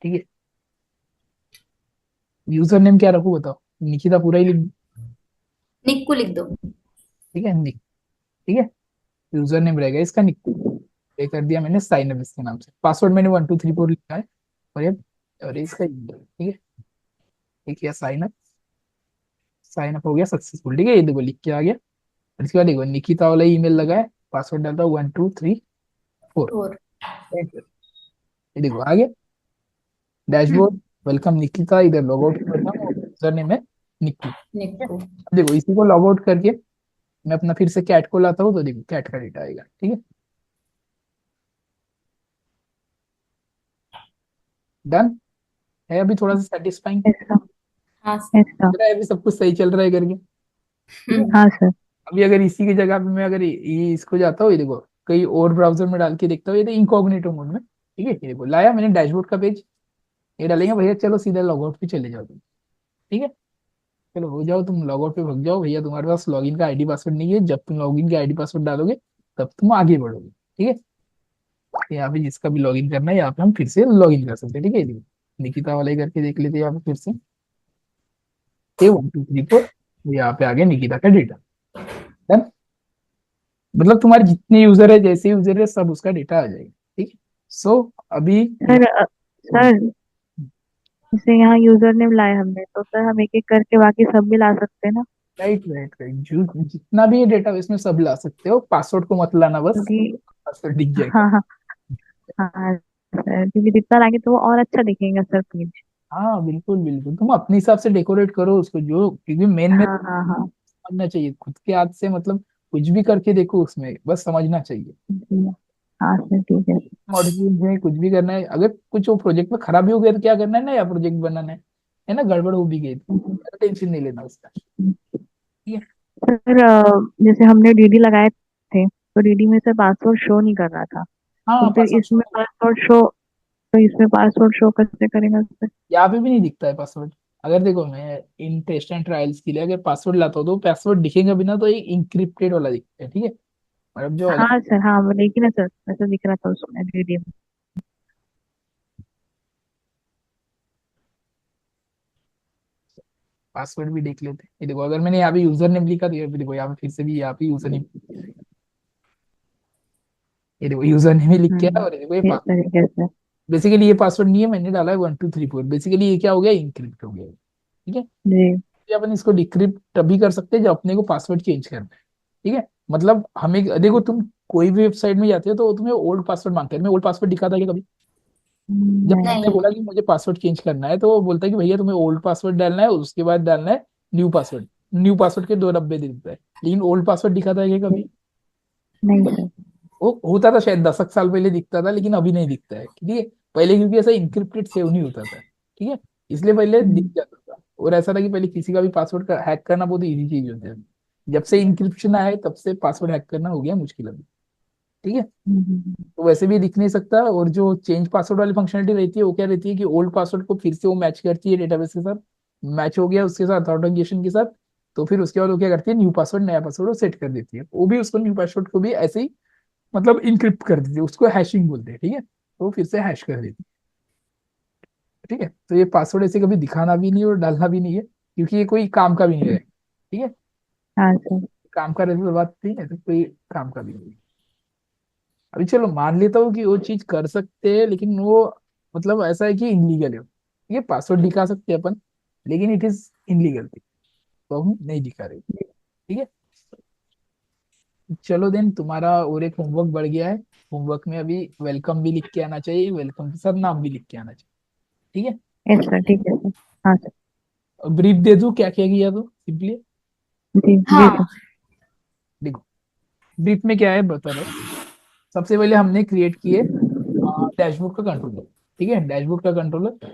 ठीक है, यूजर नेम क्या रखूं बताओ, निकिता पूरा ही लिख दूं? निक्कू लिख दो। ठीक है, निक, ठीक है, यूजर नेम रहेगा इसका निक, पे कर दिया मैंने साइन अप इसके नाम से, पासवर्ड मैंने 1234 लिखा है, और ये, और ये इसका email, ठीक है, ये किया साइन अप, साइन अप हो गया सक्सेसफुल। ठीक है, ये देखो लिख के आ गया, और इसके बाद देखो निकिता वाला ईमेल लगा है, पासवर्ड डालता हूँ 1234, और ये देखो आ गया डैशबोर्ड, वेलकम निकिता, इधर लॉग आउट करता हूँ, यूजर नेम है निक्कू। ठीक है, निक्कू। अब देखो इसी को लॉग आउट करके मैं अपना फिर से कैट को लाता हूँ, तो देखो कैट का डेटा आएगा। ठीक है, डन है, अभी थोड़ा सा सेटिस्फाइंग ऐसा। हाँ। ऐसा। लग रहा है, अभी सब कुछ सही चल रहा है करके। ठीक है, हाँ सर। अभी अगर इसी की जगह पे मैं अगर ये इसको जाता हूँ, ये देखो कहीं और ब्राउजर में डाल के देखता हूँ, ये तो इनकॉग्निटो मोड में। ठीक है, ये देखो लाया मैंने डैशबोर्ड का पेज, ये डालेंगे भैया चलो सीधा लॉग आउट पे चले जाओ तुम। ठीक है, चलो हो जाओ तुम लॉग आउट पे भग जाओ भैया, तुम्हारे पास लॉगिन का आईडी पासवर्ड नहीं है, जब तुम लॉगिन का आईडी पासवर्ड डालोगे तब तुम आगे बढ़ोगे। ठीक है, तो यहाँ पे जिसका भी लॉगिन करना है यहाँ पे हम फिर से लॉगिन कर सकते हैं। ठीक है, ये देखो निकिता वाले करके देख लेते हैं यहाँ पे फिर से, ये 1234, यहाँ पे आ गया निकिता का डेटा। डन, मतलब तुम्हारे जितने यूजर है जैसे यूजर है सब उसका डेटा आ जाएगा। ठीक है, सो अभी सर सर जैसे यहाँ यूजर नेम लाए हमने, तो सर हम एक एक करके बाकी सब भी ला सकते हैं ना? राइट राइट राइट, जो जितना भी डेटाबेस में सब ला सकते हो, पासवर्ड को मत लाना बस, क्योंकि पासवर्ड दिख जाएगा। हाँ हाँ हाँ सर, क्योंकि जितना लाएंगे तो वो और अच्छा दिखेगा सर पेज। हाँ बिल्कुल बिल्कुल, तुम अपने हिसाब से डेकोरेट करो उसको, जो क्योंकि मेन में हाँ हाँ हाँ समझना चाहिए खुद के हाथ से, मतलब कुछ भी करके देखो उसमें, बस समझना चाहिए। जी। हाँ सर ठीक है। मॉडिफिकेशन में कुछ भी करना है, अगर कुछ वो प्रोजेक्ट में खराबी हो गया तो क्या करना है, नया प्रोजेक्ट बनाना है ना, गड़बड़ हो भी गई तो टेंशन नहीं लेना उसका, ठीक है। सर जैसे हमने डीडी लगाए थे, तो डीडी में सर पासवर्ड शो नहीं कर रहा था, तो हाँ फिर पासवर्ड शो, इसमें पासवर्ड शो, तो इसमें पासवर्ड शो कैसे करेंगे सर? यहाँ पे भी नहीं दिखता है पासवर्ड। अगर देखो मैं इन टेस्ट एंड ट्रायल्स के लिए अगर पासवर्ड लाता हूँ तो पासवर्ड दिखेगा भी ना, तो एक इंक्रिप्टेड वाला दिखता है, ठीक है। मतलब जो अगर हाँ सर, हाँ वो लेकिन ना सर ऐसा दिख रहा था उसमें डीडी में। पासवर्ड भी देख लेते हैं, ये देखो अगर मैंने यहाँ पे यूजर नेम लिखा तो ये भी देखो यहाँ पे फिर से भी यहाँ पे यूजर नेम, ये देखो यूजर नेम ही लिख के है, और ये देखो ये ठीक सर ठीक है सर। बेसिकली ये पासवर्ड नहीं है, मैंने डाला है 1 2 3 4, बेसिकली ये क्या हो गया, इंक्रिप्ट हो गया, ठीक है। जी। ये अपन इसको डिक्रिप्ट तभी कर सकते हैं जब अपने को पासवर्ड चेंज करना है, ठीक है। मतलब हमें देखो, तुम कोई भी वेबसाइट में जाते हो तो वो तुम्हें ओल्ड पासवर्ड मांगते हैं, मैं ओल्ड पासवर्ड दिखाता है क्या कभी? जब नहीं। तुमने नहीं। बोला कि मुझे पासवर्ड चेंज करना है तो वो बोलता है कि भैया तुम्हें ओल्ड पासवर्ड डालना है, उसके बाद डालना है न्यू पासवर्ड, न्यू पासवर्ड के 2 डब्बे दे देता है, लेकिन ओल्ड पासवर्ड दिखाता है क्या कभी? नहीं सर। वो होता था शायद 10 साल पहले दिखता था, लेकिन अभी नहीं दिखता है, ठीक है। पहले क्योंकि ऐसा इंक्रिप्टेड सेव नहीं होता था, ठीक है, इसलिए पहले दिख हम्म, जाता था। और ऐसा था कि पहले किसी का भी पासवर्ड हैक करना बहुत इजी चीज होती है, जब से इंक्रिप्शन आया है तब से पासवर्ड हैक करना हो गया मुश्किल अभी, ठीक है। हम्म। तो वैसे भी दिख नहीं सकता, और जो चेंज पासवर्ड वाली फंक्शनलिटी रहती है वो क्या रहती है कि ओल्ड पासवर्ड को फिर से वो मैच करती है डेटाबेस के साथ, मैच हो गया उसके साथ ऑथेंटिकेशन के साथ, तो फिर उसके बाद वो क्या करती है, न्यू पासवर्ड नया पासवर्ड वो सेट कर देती है, वो भी उसको न्यू पासवर्ड को भी ऐसे ही मतलब इनक्रिप्ट कर देती है, उसको हैशिंग बोलते हैं, ठीक है, तो फिर से हैश कर देती है, ठीक है। तो ये पासवर्ड ऐसे कभी दिखाना भी नहीं और डालना भी नहीं है, क्योंकि ये कोई काम का भी नहीं है, ठीक है। हाँ सर। काम का रहता तो बात नहीं है, तो कोई काम का भी नहीं है। अभी चलो मान लेता हूँ कि वो चीज कर सकते हैं, लेकिन वो मतलब ऐसा है कि इनलीगल है, ठीक है, पासवर्ड दिखा सकते हैं अपन, लेकिन इट इज इनलीगल, तो हम नहीं दिखा रहे, ठीक है। चलो देन, तुम्हारा और एक होमवर्क बढ़ गया है, होमवर्क में अभी वेलकम भी लिख के आना चाहिए, वेलकम के साथ नाम भी लिख के आना चाहिए, ठीक है। यस सर ठीक है सर। हाँ सर। ब्रीफ दे दूं क्या क्या किया, तो सिंपली जी जी हाँ। सर। देखो, ब्रीफ में क्या है बता रहा हूँ। सबसे पहले हमने क्रिएट किए डैशबोर्ड का कंट्रोलर, ठीक है, डैशबोर्ड का कंट्रोलर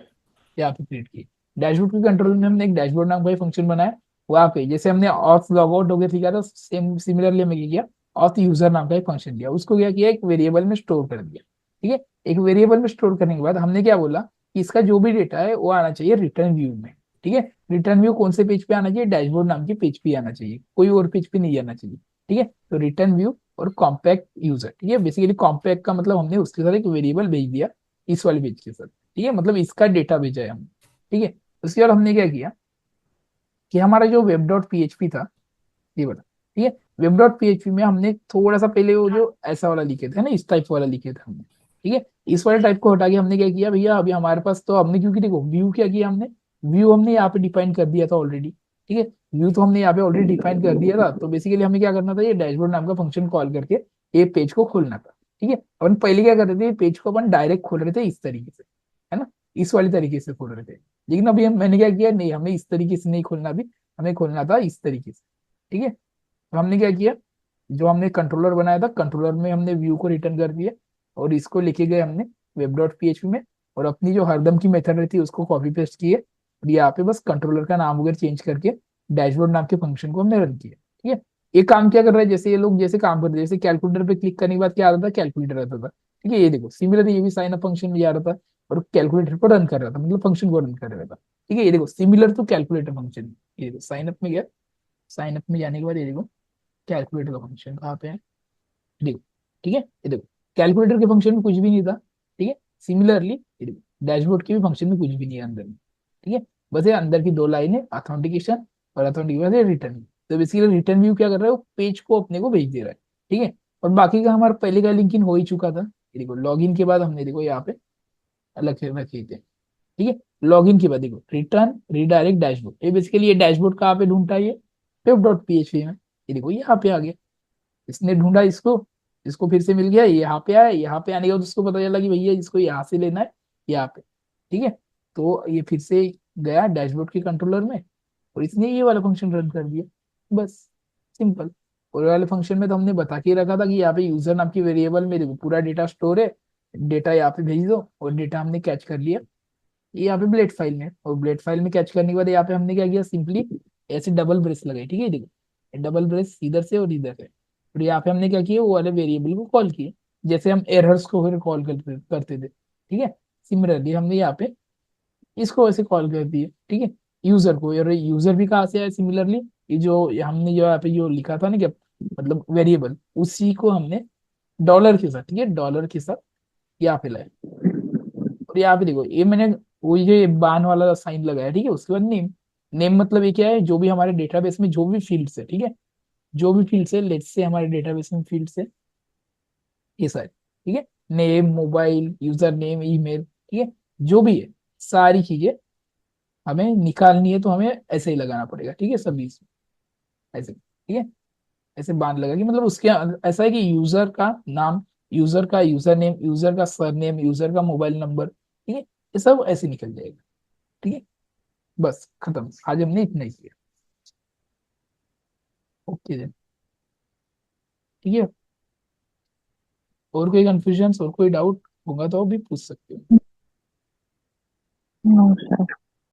यहाँ पे क्रिएट किए। डैशबोर्ड के कंट्रोलर में हमने एक डैशबोर्ड नाम का फंक्शन बनाया, वहाँ पे जैसे हमने ऑथ लॉग आउट हो गया ठीक है, सेम सिमिलरली हमें क्या किया, ऑथ यूजर नाम का एक फंक्शन दिया, उसको क्या किया, एक वेरिएबल में स्टोर कर दिया, ठीक है। एक वेरिएबल में स्टोर करने के बाद हमने क्या बोला कि इसका जो भी डेटा है वो आना चाहिए रिटर्न व्यू में, ठीक है। रिटर्न व्यू कौन से पेज पे आना चाहिए, डैशबोर्ड नाम के पेज पे आना चाहिए, कोई और पेज पे नहीं आना चाहिए, ठीक है। तो रिटर्न व्यू और कॉम्पैक्ट यूजर, ठीक है, बेसिकली कॉम्पैक्ट का मतलब हमने उसके साथ एक वेरिएबल भेज दिया इस वाले पेज के साथ, ठीक है, मतलब इसका डेटा भेजा है हमने, ठीक है। उसके बाद हमने क्या किया कि हमारा जो वेब डॉट पीएचपी था, ये वाला, ठीक है, वेब डॉट पीएचपी में हमने थोड़ा सा पहले वो जो ऐसा वाला लिखे थे ना, इस टाइप वाला लिखे थे हमने, ठीक है। इस वाले टाइप को हटा के हमने क्या किया भैया, अभी हमारे पास तो हमने, क्योंकि देखो व्यू क्या किया हमने, व्यू हमने यहाँ पे डिफाइन कर दिया था ऑलरेडी, ठीक है। व्यू तो हमने यहाँ पे ऑलरेडी डिफाइन कर दिया था, तो बेसिकली हमें क्या करना था, ये डैशबोर्ड नाम का फंक्शन कॉल करके ये पेज को खोलना था, ठीक है। अपन पहले क्या करते थे, पेज को अपन डायरेक्ट खोल रहे थे इस तरीके से, है ना, इस वाली तरीके से खोल रहे थे, लेकिन अभी मैंने क्या किया, नहीं हमें इस तरीके से नहीं खोलना, अभी हमें खोलना था इस तरीके से, ठीक है। तो हमने क्या किया, जो हमने कंट्रोलर बनाया था, कंट्रोलर में हमने व्यू को रिटर्न कर दिया, और इसको लेके गए हमने वेब डॉट पीएचपी में, और अपनी जो हरदम की मेथड रहती है उसको कॉपी पेस्ट किए, और यहाँ पे बस कंट्रोलर का नाम वगैरह चेंज करके डैशबोर्ड नाम के फंक्शन को हमने रन किया, ठीक है। ये काम क्या कर रहा है, जैसे ये लोग जैसे काम करते हैं, जैसे कैलकुलेटर पे क्लिक करने के बाद क्या आता था, कैलकुलेटर आता था, ठीक है। ये देखो सिमिलर ये भी साइन अप फंक्शन में जा रहा था, और कैलकुलेटर पर रन कर रहा था, मतलब फंक्शन को रन कर रहा था, ठीक है। ये देखो सिमिलर टू कैलकुलेटर फंक्शन, ये देखो साइन अप में गया, साइन अप में जाने के बाद ये देखो कैलकुलेटर का फंक्शन कहाँ पे है, देखो, ठीक है, ये देखो कैलकुलेटर के फंक्शन में कुछ भी नहीं था, ठीक है। सिमिलरली ये देखो डैशबोर्ड के भी फंक्शन में कुछ भी नहीं है अंदर में, ठीक है। बस ये अंदर की 2 लाइनें ऑथेंटिकेशन और ऑथेंटिकेशन रिटर्न, तो बेसिकली रिटर्न व्यू क्या कर रहा है, वो पेज को अपने को भेज दे रहा है, ठीक है। और बाकी का हमारा पहले का लिंक इन हो ही चुका था, ये देखो लॉगिन के बाद हमने देखो यहाँ पे अलग से रखे थे, ठीक है। लॉगिन के बाद देखो रिटर्न रिडायरेक्ट डैशबोर्ड, ये बेसिकली ये डैशबोर्ड कहाँ पे ढूंढता है, ये pip.php में, ये देखो यहाँ पे आ गया। इसने ढूंढा इसको, इसको फिर से मिल गया, ये यहाँ पे आया, यहाँ पे आने के बाद उसको पता चला कि भैया इसको यहाँ से लेना है यहाँ पे, ठीक है। तो ये फिर से गया डैशबोर्ड के कंट्रोलर में और इसने ये वाला फंक्शन रन कर दिया, बस सिंपल। और ये वाले फंक्शन में तो हमने बता के रखा था कि यहाँ पे यूजर नाम की वेरिएबल में देखो पूरा डेटा स्टोर है, डेटा यहाँ पे भेज दो, और डेटा हमने कैच कर लिया ये यहाँ पे ब्लेड फाइल में, और ब्लेड फाइल में कैच करने के बाद यहाँ पे हमने क्या किया, सिंपली ऐसे डबल ब्रेस लगाई, ठीक है। देखो डबल ब्रेस इधर से और इधर से, और यहाँ पे हमने क्या किया, वो वाले वेरिएबल को कॉल किए, जैसे हम एरर्स को फिर कॉल करते करते थे, ठीक है। सिमिलरली हमने यहाँ पे इसको ऐसे कॉल कर दिए, ठीक है। यूजर को, और यूजर भी कहाँ से आया सिमिलरली, ये जो हमने जो यहाँ पे जो लिखा था ना क्या, मतलब वेरिएबल, उसी को हमने डॉलर के साथ, ठीक है, डॉलर के साथ यहाँ पे लाया। और यहाँ पे देखो ये मैंने वो ये बान वाला साइन लगाया, ठीक है। उसके बाद नेम, नेम मतलब ये क्या है, जो भी हमारे डेटाबेस में जो भी फील्ड्स है, ठीक है, जो भी फील्ड्स है, लेट्स से हमारे डेटाबेस में फील्ड्स है ये सारे, ठीक है। Name, mobile, user name, email, ठीक है, जो भी है सारी चीजें हमें निकालनी है, तो हमें ऐसे ही लगाना पड़ेगा, ठीक है, सभी इसमें ऐसे, ठीक है। ऐसे बांध लगा कि मतलब उसके ऐसा है कि यूजर का नाम, यूजर का यूजर नेम, यूजर का सरनेम, यूजर का मोबाइल नंबर, ठीक है, ये सब ऐसे निकल जाएगा, ठीक है। बस खत्म, आज हमने इतना ही किया। ओके देन, ठीक है। और कोई कंफ्यूजन और कोई डाउट होगा तो भी पूछ सकते हो। No sir.